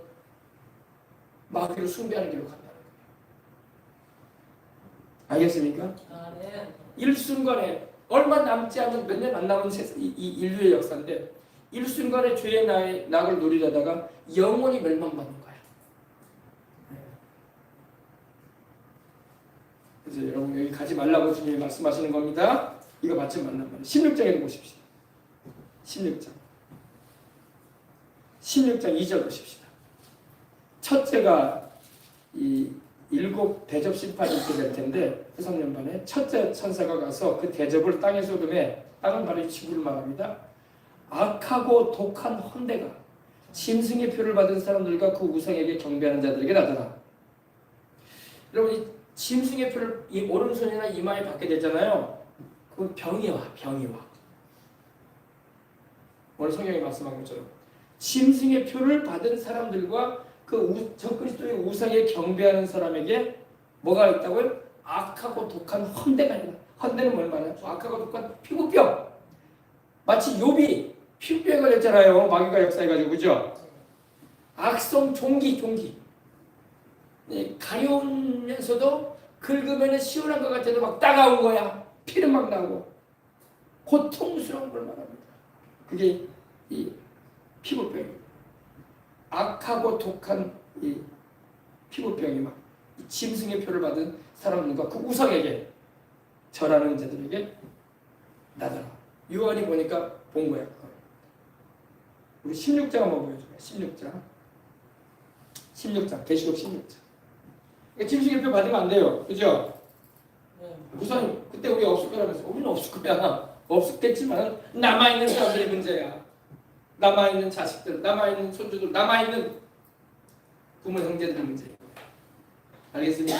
마귀를 숭배하는 길로 간다는 거예요. 알겠습니까? 네. 일순간에 얼마 남지 않은 몇 년 안 남은 이 인류의 역사인데 일순간에 죄의 낙을 누리려다가 영원히 멸망받는 거야. 그래서 여러분 여기 가지 말라고 주님이 말씀하시는 겁니다. 이거 받지 말란 말이에요. 16장에 보십시오. 16장 2절 보십시다. 첫째가 이 7 대접 심판이 있게 될 텐데 해성년반에 첫째 천사가 가서 그 대접을 땅에 쏟음에 땅은 바로 지구를 말합니다. 악하고 독한 헌대가 짐승의 표를 받은 사람들과 그 우상에게 경배하는 자들에게 나타나. 여러분 이 짐승의 표를 이 오른손이나 이마에 받게 되잖아요. 그건 병이 와. 오늘 성경이 말씀한 것처럼 짐승의 표를 받은 사람들과 그 적그리스도의 우상에 경배하는 사람에게 뭐가 있다고요? 악하고 독한 헌대가 있다. 헌대는 뭘 말해요? 악하고 독한 피부병. 마치 욥이 피부병에 걸렸잖아요. 마귀가 역사해가지고 그죠? 악성 종기. 네, 가려우면서도 긁으면 시원한 것 같아도 막 따가운 거야. 피는 막 나고 고통스러운 걸 말합니다. 그게 이 피부병입니다. 악하고 독한 이 피부병이 막 짐승의 표를 받은 사람들과 그 우상에게 절하는 자들에게 나더라. 요한이 보니까 본 거야. 우리 16장 한번 보여줘요. 16장 계시록 16장. 짐승의 표 받으면 안 돼요. 그죠? 우선 그때 우리 없을 거라면서 우리는 없을 거야. 없었겠지만 남아있는 사람들이 문제야. 남아있는 자식들, 남아있는 손주들, 남아있는 부모 형제들이 문제예요. 알겠습니까?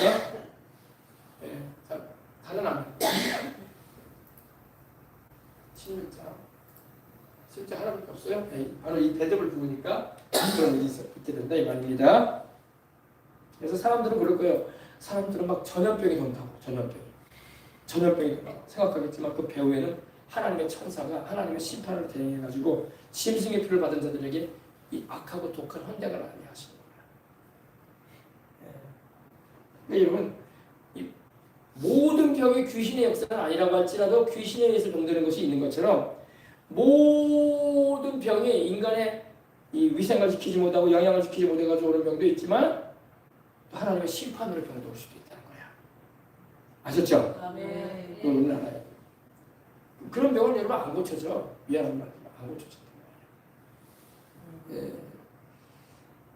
네. 자, 다른 안 16장 실제 하나밖에 없어요. 네. 바로 이 대접을 부으니까 그런 일이 있게 된다 이 말입니다. 그래서 사람들은 그럴 거예요. 사람들은 막 전염병이 돈다고. 전염병이 돈다고 생각하겠지만 그 배후에는 하나님의 천사가 하나님의 심판을 대행해가지고 짐승의 피를 받은 자들에게 이 악하고 독한 헌대가 나게 하시는 거예요. 그러니까 여러분 이 모든 병이 귀신의 역사는 아니라고 할지라도 귀신에 의해서 병드는 것이 있는 것처럼 모든 병이 인간의 이 위생을 지키지 못하고 영양을 지키지 못해가지고 오는 병도 있지만 또 하나님의 심판으로 병도 올 수도 있다는 거야. 아셨죠? 아멘. 그건 알아요. 그런 병은 여러분 안 고쳐져. 미안한 말이지만 안 고쳐진단 말이에요. 예.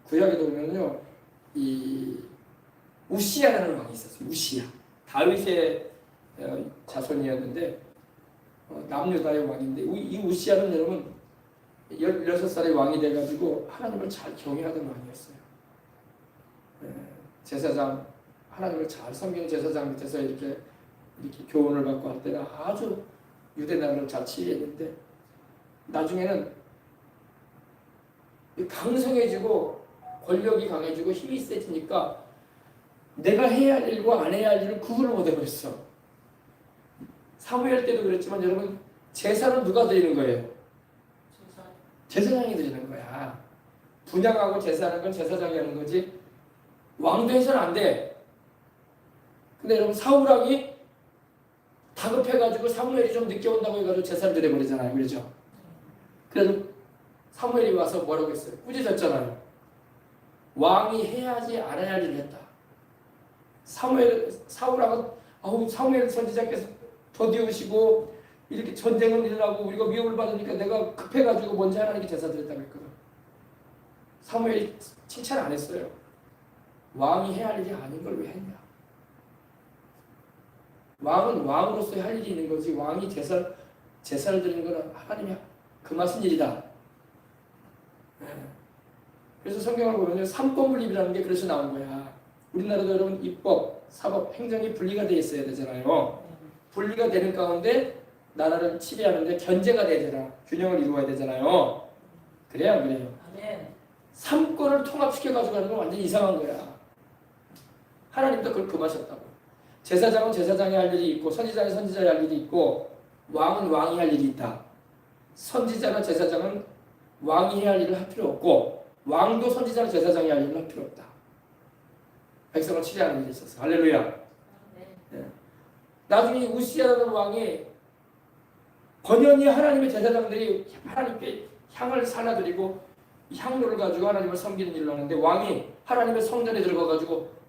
구약에도 보면요, 이 우시야라는 왕이 있었어요. 우시야. 다윗의 자손이었는데 남유다의 왕인데 이 우시야는 여러분 16살의 왕이 돼가지고 하나님을 잘 경외하던 왕이었어요. 예. 제사장 하나님을 잘 섬기는 제사장 밑에서 이렇게 교훈을 받고 할 때는 아주 유대 나라를 잘 치리했는데 나중에는 강성해지고 권력이 강해지고 힘이 세지니까 내가 해야 할 일과 안 해야 할 일을 구분을 못해버렸어. 사무엘 때도 그랬지만 여러분 제사는 누가 드리는 거예요? 제사장이 드리는 거야. 분양하고 제사하는 건 제사장이 하는 거지 왕도 해서는 안 돼. 근데 여러분 사울왕이 다급해가지고 사무엘이 좀 늦게 온다고 해가지고 제사를 드려버리잖아요. 그렇죠? 그래서 사무엘이 와서 뭐라고 했어요? 꾸짖었잖아요. 왕이 해야지 알아야 할 일을 했다. 사울하고 사무엘 선지자께서 더디우시고 이렇게 전쟁은 일어나고 우리가 위협을 받으니까 내가 급해가지고 먼저 하나님께 제사 드렸다고 했거든. 사무엘이 칭찬 안 했어요. 왕이 해야 할 일이 아닌 걸 왜 했냐. 왕은 왕으로서 할 일이 있는 거지 왕이 제사를 드리는 건 하나님이 금하신 일이다. 그래서 성경을 보면 삼권분립이라는 게 그래서 나온 거야. 우리나라도 여러분 입법, 사법, 행정이 분리가 돼 있어야 되잖아요. 분리가 되는 가운데 나라를 치리하는데 견제가 되잖아. 균형을 이루어야 되잖아요. 그래요, 안 그래요? 삼권을 통합시켜 가지고 하는 건 완전 이상한 거야. 하나님도 그걸 금하셨다고. 제사장은 제사장이 할 일이 있고 선지자는 선지자의 할 일이 있고 왕은 왕이 할 일이 있다. 선지자나 제사장은 왕이 해야 할 일을 할 필요 없고 왕도 선지자나 제사장이 할 일을 할 필요 없다. 백성을 치리하는 일이 있었어. 할렐루야. 네. 나중에 우시아라는 왕이 번연히 하나님의 제사장들이 하나님께 향을 살라드리고 향로를 가지고 하나님을 섬기는 일을 하는데 왕이 하나님의 성전에 들어가가지고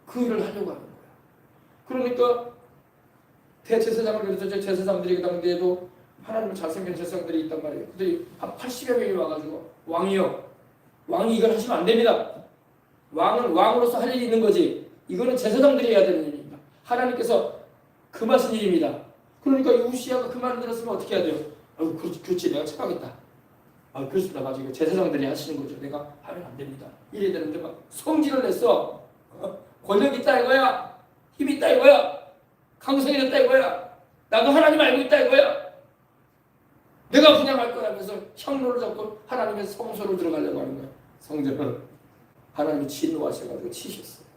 그 일을 하려고 하는 거야. 그러니까 대제사장을 그래서 제사장들이 그 당대에도 하나님을 잘생긴 제사장들이 있단 말이에요. 그들이 한 80여 명이 와가지고 왕이요, 왕이 이걸 하시면 안 됩니다. 왕은 왕으로서 할 일이 있는 거지. 이거는 제사장들이 해야 되는 일입니다. 하나님께서 금하신 일입니다. 그러니까 우시아가 그 말을 들었으면 어떻게 해야 돼요? 그렇지 내가 착하겠다. 그렇습니다. 맞아. 이거 제사장들이 하시는 거죠. 내가 하면 안 됩니다. 이래야 되는데 막 성질을 냈어. 권력 있다 이거야. 힘 있다 이거야. 강성이 있다 이거야. 나도 하나님 알고 있다 이거야. 내가 그냥 할 거야 하면서 향로를 잡고 하나님의 성소로 들어가려고 하는 거야. 성전을. 하나님이 진노하셔가지고 치셨어요.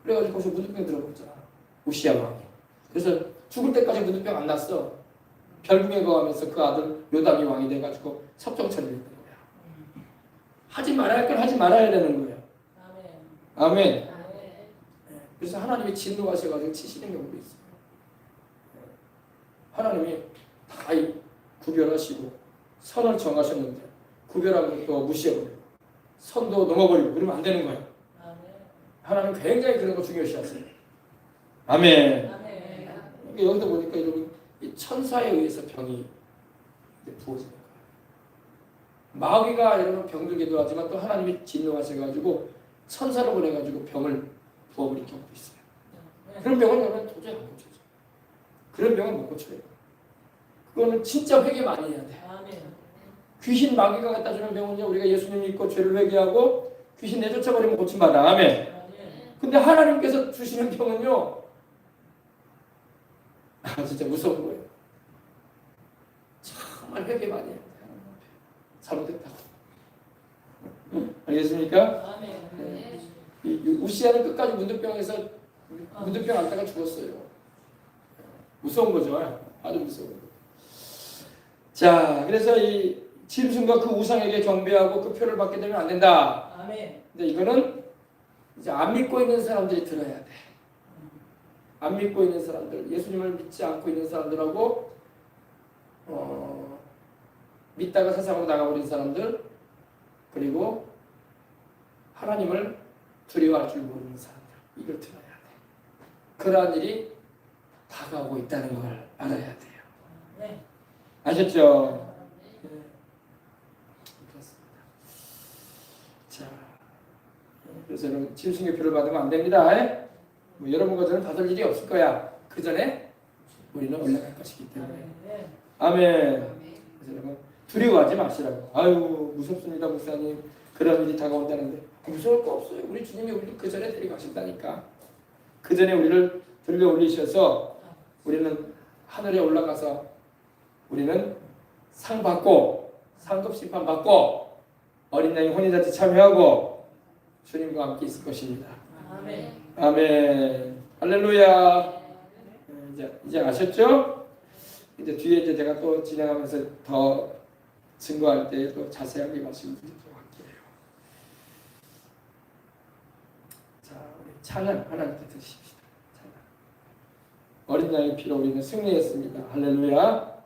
그래가지고 거기서 문둥병 들어버렸잖아. 우시아 왕이. 그래서 죽을 때까지 문둥병 안 났어. 별궁에 거하면서 그 아들 요담이 왕이 돼가지고 섭정처리를 했던 거야. 하지 말아야 할 걸 하지 말아야 되는 거예요. 아멘. 그래서 하나님이 진노하셔가지고 치시는 경우도 있어요. 하나님이 다 구별하시고 선을 정하셨는데 구별하고 또 무시해버리고 선도 넘어버리고 그러면 안 되는 거예요. 하나님 굉장히 그런 거 중요시하세요. 아멘. 여기서 보니까 여러분 이 천사에 의해서 병이 부어지는 거예요. 마귀가 여러분 병들기도 하지만 또 하나님이 진노하셔가지고 천사를 보내가지고 병을 부어버린 경우도 있어요. 그런 병은 여러분 도저히 안 고쳐져. 그런 병은 못 고쳐요. 그거는 진짜 회개 많이 해야 돼. 귀신 마귀가 갖다 주는 병은요, 우리가 예수님 믿고 죄를 회개하고 귀신 내쫓아버리면 고침받아. 아멘. 근데 하나님께서 주시는 병은요, 진짜 무서운 거예요. 정말 회개 많이 해야 돼. 잘못했다고. 알겠습니까? 네. 우시아는 끝까지 문둥병에서 문둥병 앓다가 죽었어요. 무서운 거죠. 아주 무서운 거. 자, 그래서 이 짐승과 그 우상에게 경배하고 그 표를 받게 되면 안 된다. 아멘. 근데 이거는 이제 안 믿고 있는 사람들이 들어야 돼. 안 믿고 있는 사람들, 예수님을 믿지 않고 있는 사람들하고 믿다가 세상으로 나가버린 사람들, 그리고 하나님을 두려워할 줄 모르는 사람들, 이걸 들어야 돼. 그러한 일이 다가오고 있다는 걸 알아야 돼요. 네. 아셨죠? 네. 그렇습니다. 자, 그래서 여러분 짐승의 표를 받으면 안 됩니다. 뭐 여러분과 저는 받을 일이 없을 거야. 그 전에 우리는 올라갈 것이기 때문에. 아멘. 그래서 여러분 두려워하지 마시라고. 아유 무섭습니다 목사님. 그런 일이 다가온다는데 무서울 거 없어요. 우리 주님이 우리를 그 전에 데려가신다니까. 그 전에 우리를 들려 올리셔서 우리는 하늘에 올라가서 우리는 상 받고 상급 심판 받고 어린 양의 혼인잔치 참여하고 주님과 함께 있을 것입니다. 아멘. 아멘. 할렐루야. 이제 아셨죠? 이제 뒤에 이제 제가 또 진행하면서 더 증거할 때 또 자세하게 말씀드리도록 할게요. 자, 우리 찬양 하나님께 드십시다. 찬양. 어린 양의 피로 우리는 승리했습니다. 할렐루야.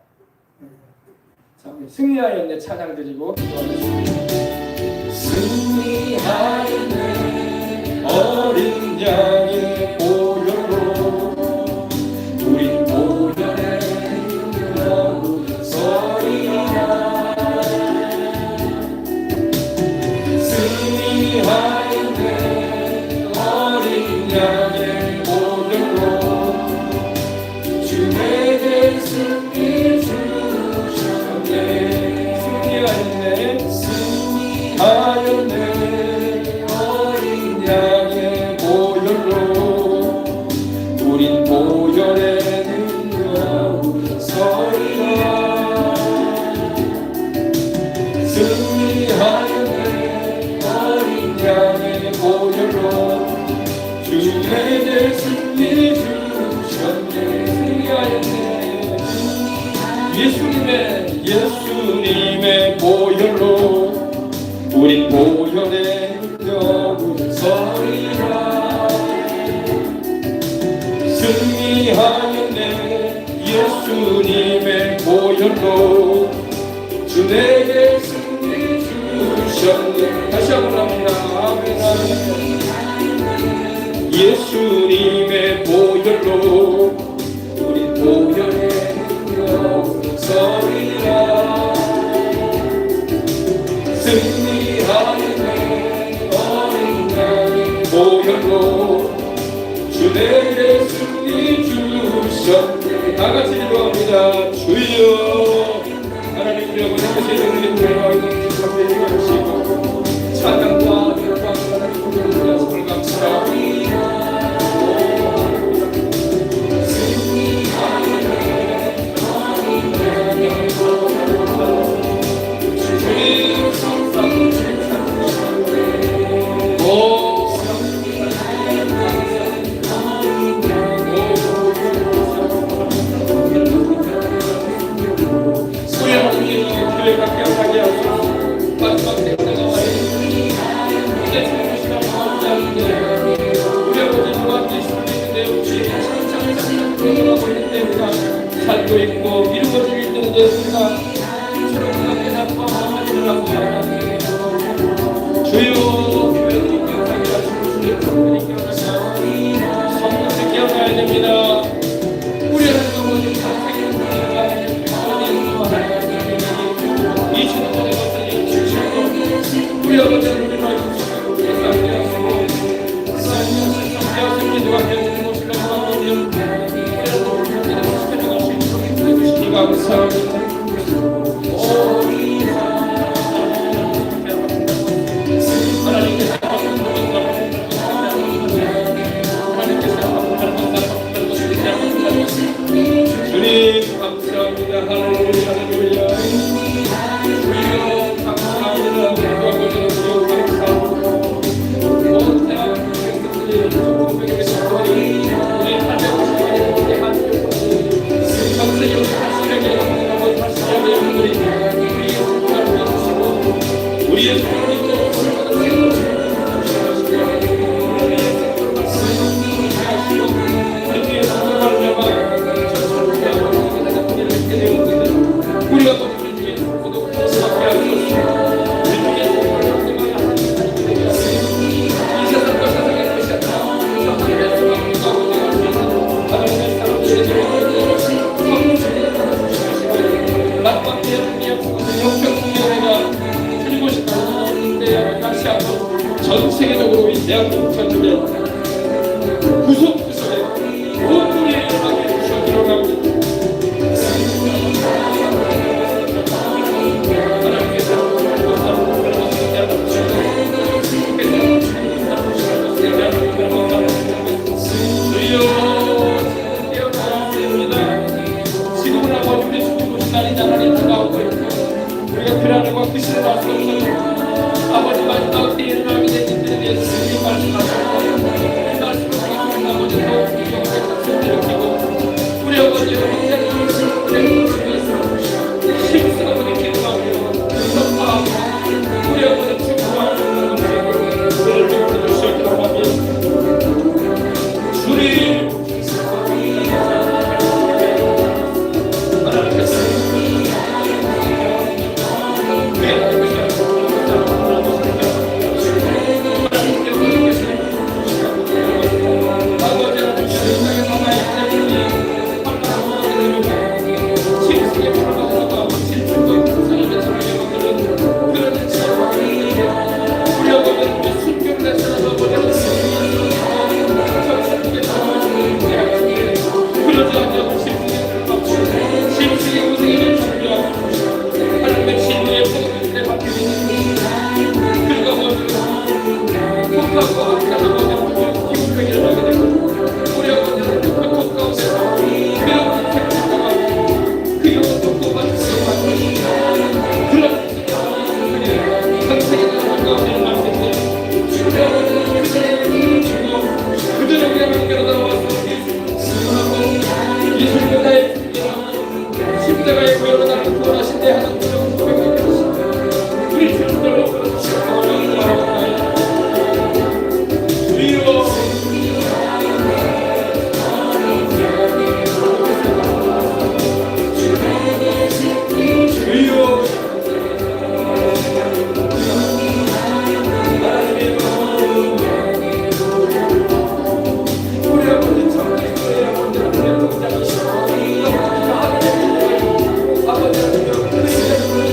자, 우리 승리하였네 찬양 드리고 기도하겠습니다. 승리하였네. 어린 양의 보혈로 우린 보혈의 능력으로 서리라. 승리하였네. 어린 양의 보혈로 주 내게 승리 주셨네. 승리하였네. 승리하였네. 어린 양의 보혈로 우린 보혈의 능력으로 서리라. 승리하였네. 어린 양의 보혈로 주 내게 승리 주셨네. 승리하였네. 예수님의 보혈로 우린 보혈의 능력으로 서리라. 승리하였네. 예수님의 보혈로 주 내게 승리 주셨네. 다시 한번 합니다. 아멘, 아멘. 예수님의 보혈로 우린 보혈의 능력으로 서리라. 승리하였네. 어린 양의 보혈로 주 내게 승리 주셨네. 다같이 기도합니다. 주여 하나님 우리 아버지 하나님의 은혜를 감사히 여기시고 찬양과 영광과 하나님 우리의 손을 감사합니다. 살고 있고 이루어질 있는데 우리가 저렇게 나빠하느라고 주여 교회를 기억하게 하시고 주의 교회를 기억하셔 성령을 기억해야 됩니다. 우리 하나님은 선생님과 이 주님의 것을 주시고 우리 아버지를 우리 말씀 주시고 우리 삶에 하시고 삶을 성취하신 기도가 되는 것이라고 하거든요. 감사합니다. 주님 감사합니다. 할렐루야 할렐루야. 주여 감사합니다. 우리 아버지는 주여 감사합니다. 온 대한민국 백성들이 공백에게 서거니 우리 하나님의 감사히 우리의 주님도 우리가 전 세계적으로 이 대한민국 전역에 구석구석에 온누리의 음악이 부셔 들어갑니다. 하나님께서 주여 깨어나옵니다. 지금은 아버지의 죽은 날이 나날이 다가오고 있고 우리가 불안함과 근심을 할 수 없어요. 아버지 마지막 때에 일어나게 된 일들에 대해서 주님 말씀하시고 이 말씀을 통해 아버지도 일으키고 우리 아버지의 형제를 힘쓰고 우리 기도하며 선포하고 우리 아버지 축복하는 것을 우리를 베풀어 주시기로 하며 주님 하나님께서 십자가의 구원을 나는 구원하신 내 하나님 우리 주님으로 아버지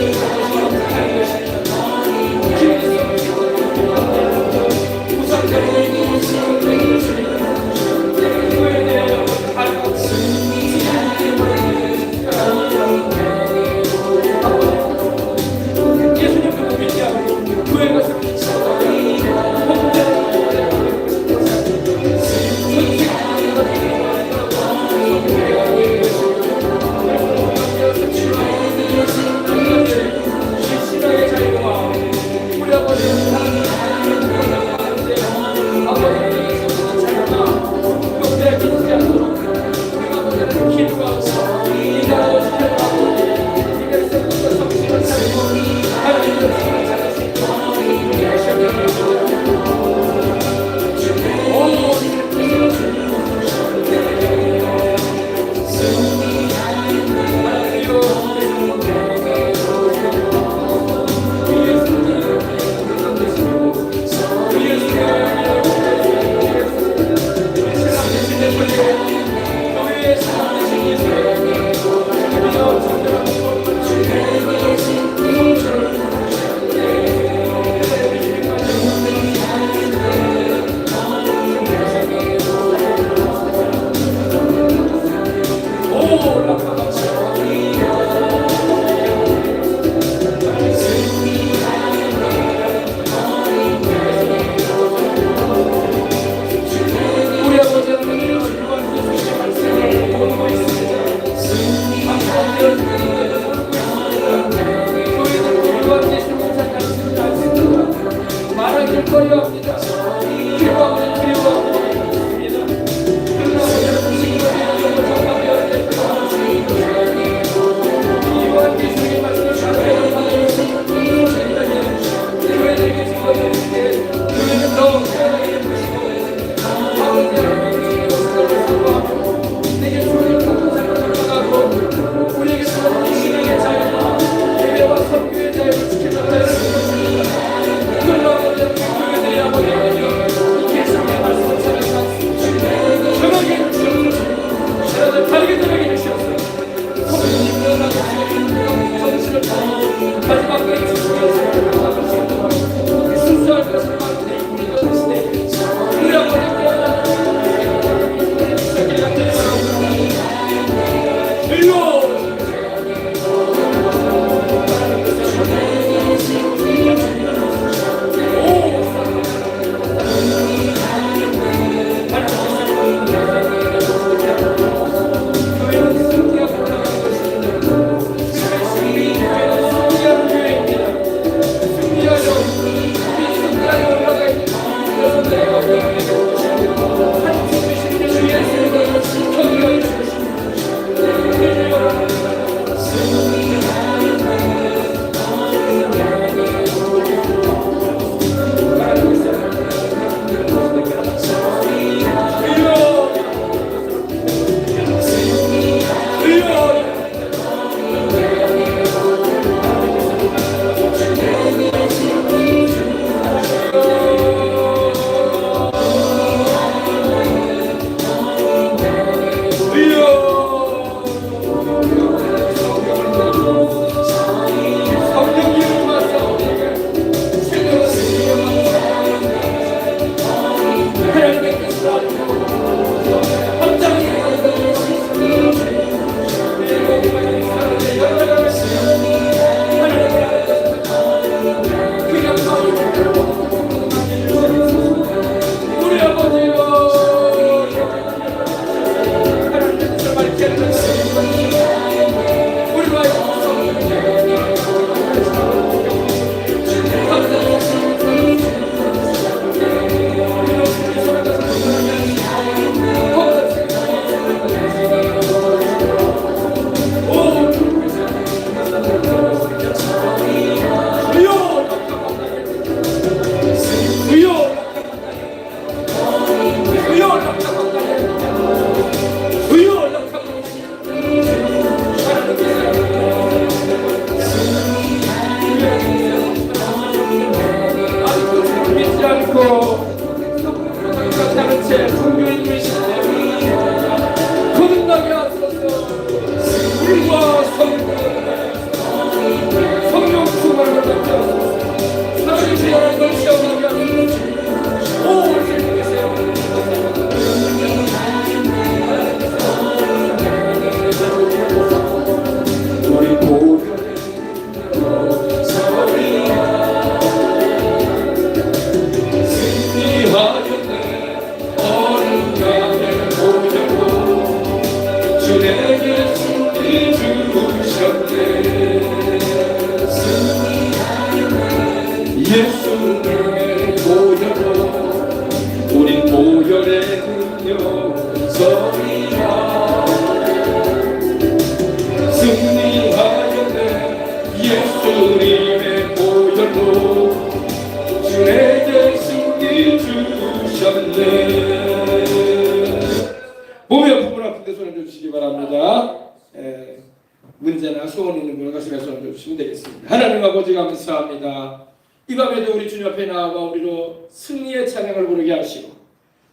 문제나 소원 있는 분은 가슴에 손을 주시면 되겠습니다. 하나님 아버지 감사합니다. 이 밤에도 우리 주님 앞에 나아가 우리로 승리의 찬양을 부르게 하시고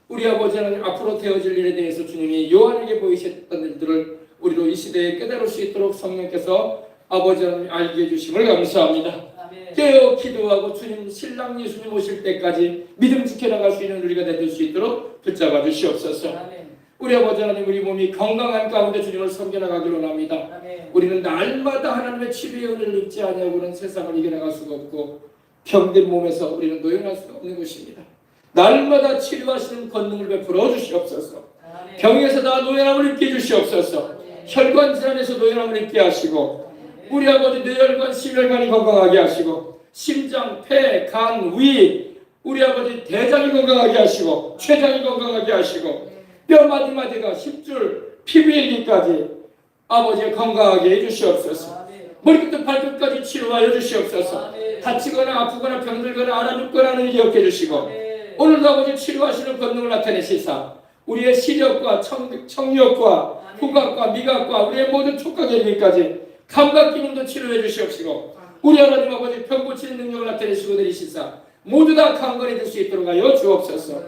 우리 아버지 하나님 앞으로 되어질 일에 대해서 주님이 요한에게 보이셨던 일들을 우리로 이 시대에 깨달을 수 있도록 성령께서 아버지 하나님 알게 해주심을 감사합니다. 아멘. 깨어 기도하고 주님 신랑 예수님 오실 때까지 믿음 지켜나갈 수 있는 우리가 될 수 있도록 붙잡아 주시옵소서. 아멘. 우리 아버지 하나님 우리 몸이 건강한 가운데 주님을 섬겨나가기를 원합니다. 아멘. 우리는 날마다 하나님의 치료의 은혜를 입지 아니하고는 세상을 이겨나갈 수가 없고 병든 몸에서 우리는 노연할 수가 없는 것입니다. 날마다 치료하시는 권능을 베풀어 주시옵소서. 아멘. 병에서 다 노연함을 입게 해주시옵소서. 아멘. 혈관 질환에서 노연함을 입게 하시고 우리 아버지 뇌혈관, 심혈관이 건강하게 하시고 심장, 폐, 간, 위 우리 아버지 대장이 건강하게 하시고 췌장이 건강하게 하시고 뼈 마디마디가 십줄 피부일기까지 아버지 건강하게 해주시옵소서. 머리부터 발끝까지 치료하여 주시옵소서. 다치거나 아프거나 병들거나 알아눕거나 하는 일이 없게 해주시고 오늘도 아버지 치료하시는 권능을 나타내시사 우리의 시력과 청력과 후각과 미각과 우리의 모든 촉각 열기까지 감각 기능도 치료해 주시옵시고 우리 하나님 아버지 병 고치는 능력을 나타내시고 내리시사 모두 다 강건해질 수 있도록 하여 주옵소서.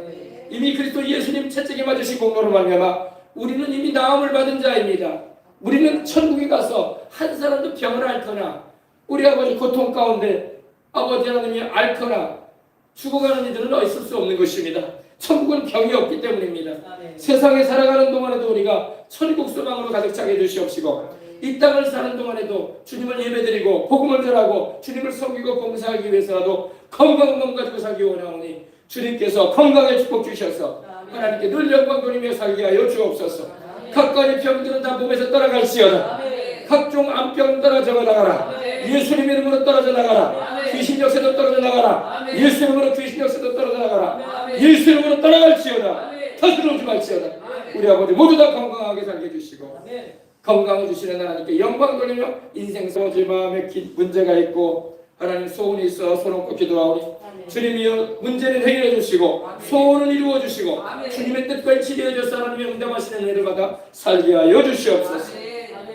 이미 그리스도 예수님 채찍에 맞으신 공로로 말미암아 우리는 이미 나음을 받은 자입니다. 우리는 천국에 가서 한 사람도 병을 앓거나 우리 아버지 고통 가운데 아버지 하나님이 앓거나 죽어가는 이들은 있을 수 없는 것입니다. 천국은 병이 없기 때문입니다. 아멘. 세상에 살아가는 동안에도 우리가 천국 소망으로 가득 차게 해주시옵시고 이 땅을 사는 동안에도 주님을 예배드리고 복음을 전하고 주님을 섬기고 봉사하기 위해서라도 건강한 몸 가지고 살기 원하오니 주님께서 건강에 축복 주셔서 하나님께 늘 영광 돌리며 살게 하여 주옵소서. 각가지 병들은 다 몸에서 떠나갈지어다. 각종 암병 떨어져 나가라. 예수님 이름으로 떨어져 나가라. 귀신 역사도 떨어져 나가라. 예수 이름으로 귀신 역사도 떨어져 나가라. 예수 이름으로 떠나갈지어다. 터스러 오지 말지어다. 우리 아버지 모두 다 건강하게 살게 해주시고 건강을 주시는 하나님께 영광 돌리며 인생 소지 마음에 문제가 있고 하나님 소원이 있어 손 얹고 기도하오니 주님이여 문제는 해결해 주시고 소원을 이루어 주시고 주님의 뜻과 일치되어 주셔서 하나님의 응답하시는 은혜를 받아 살게 하여 주시옵소서.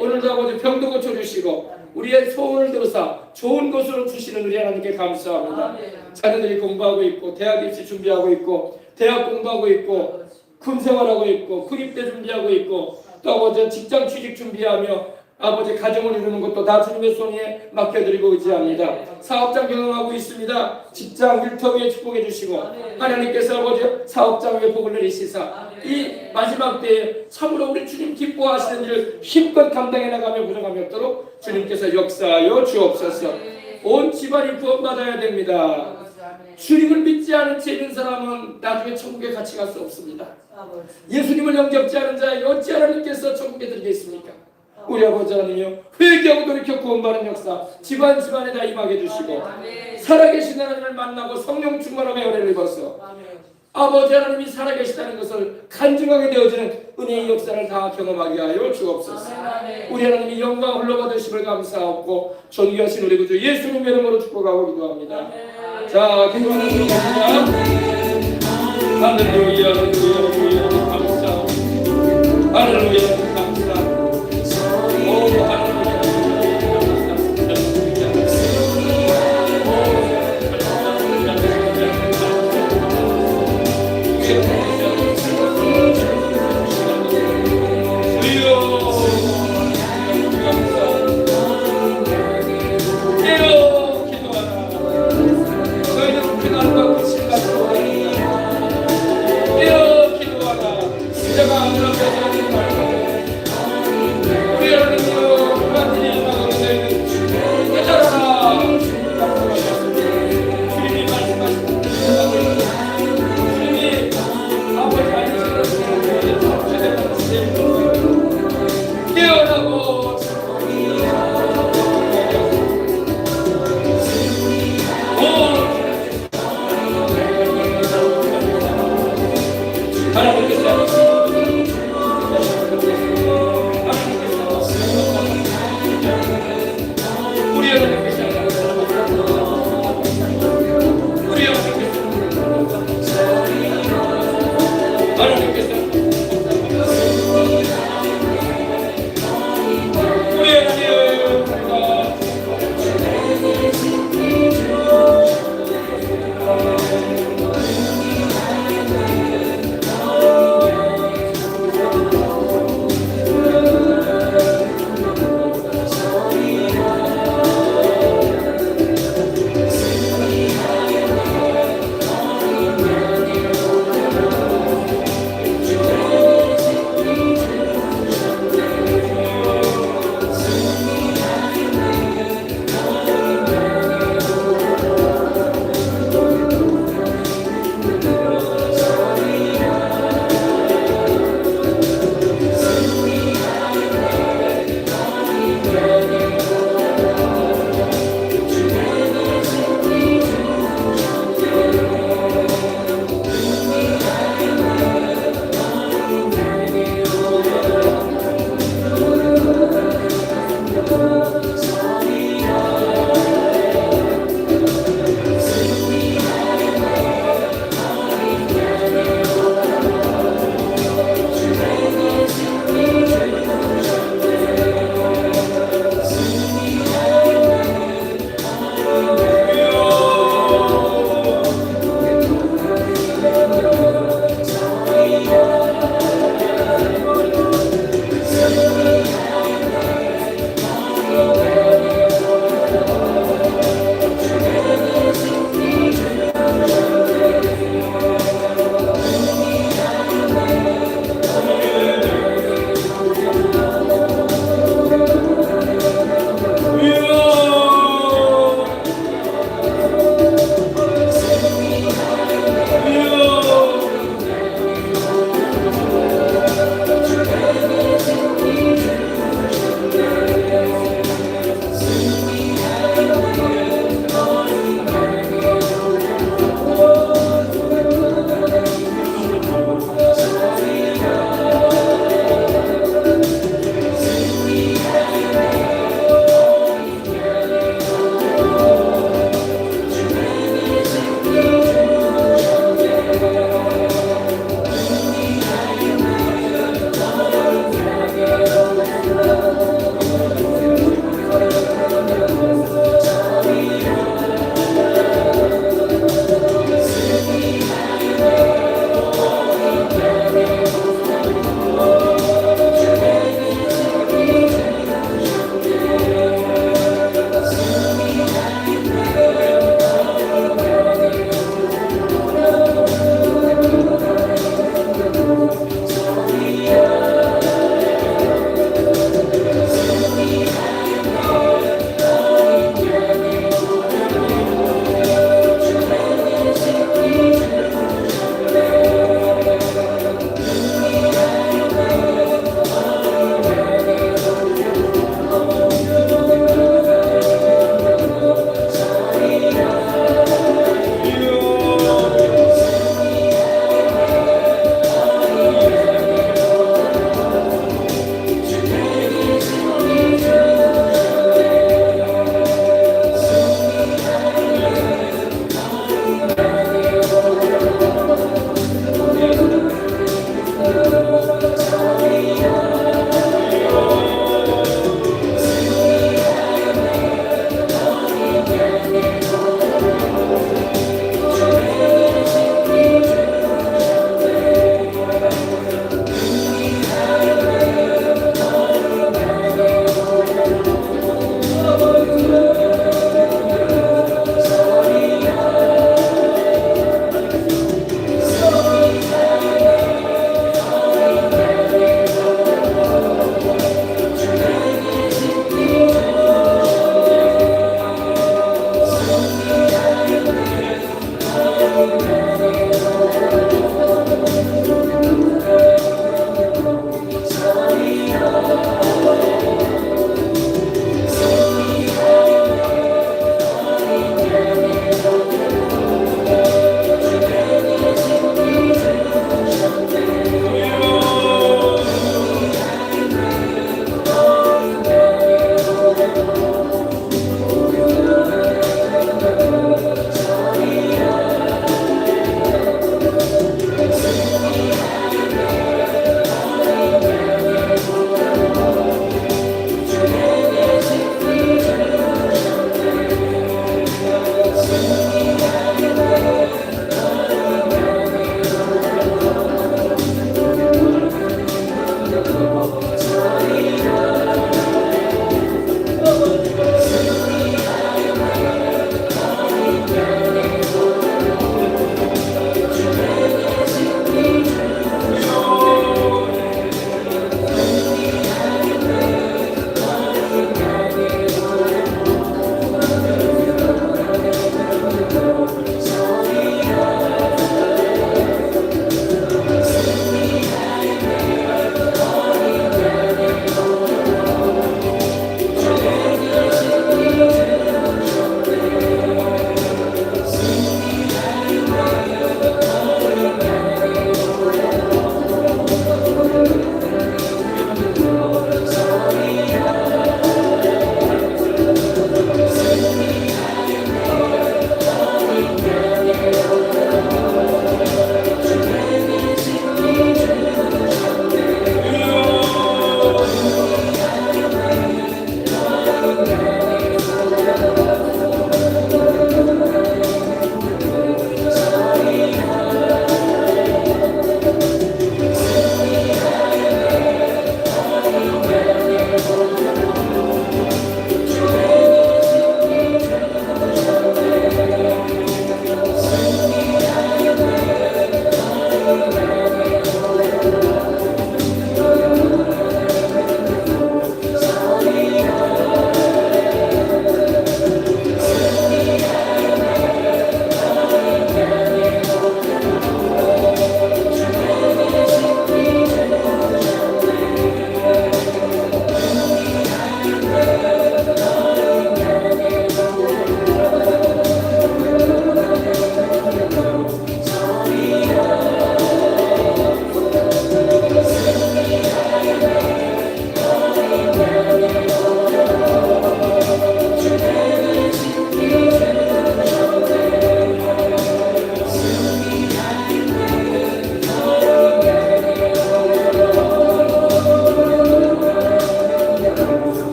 오늘도 아버지 병도 고쳐주시고 우리의 소원을 들어서 좋은 것으로 주시는 우리 하나님께 감사합니다. 자녀들이 공부하고 있고 대학 입시 준비하고 있고 대학 공부하고 있고 군생활하고 있고 군입대 준비하고 있고 또 아버지 직장 취직 준비하며 아버지 가정을 이루는 것도 다 주님의 손에 맡겨드리고 의지합니다. 사업장 경영하고 있습니다. 직장 일터 위에 축복해 주시고 하나님께서 아버지 사업장 위에 복을 내리시사 이 마지막 때에 참으로 우리 주님 기뻐하시는 일을 힘껏 감당해 나가며 부정함이 없도록 주님께서 역사하여 주옵소서. 온 집안이 구원받아야 됩니다. 주님을 믿지 않은 죄 있는 사람은 나중에 천국에 같이 갈 수 없습니다. 예수님을 영접지 않은 자에게 어찌 하나님께서 천국에 들겠습니까? 우리 아버지 하나님이여 회개하고 돌이켜 구원받는 역사 집안에 다 임하게 해주시고 살아계신 하나님을 만나고 성령 충만함의 은혜를 입어서 아버지 하나님이 살아계시다는 것을 간증하게 되어지는 은혜의 역사를 다 경험하게 하여 주옵소서. 우리 하나님이 영광 흘러받으심을 감사하고 존귀하신 우리 구주 예수님 이름으로 축복하고 기도합니다. 자, 기도하는 중입니다. 할렐루야, 할렐루야, 감사합니다. 할렐루야.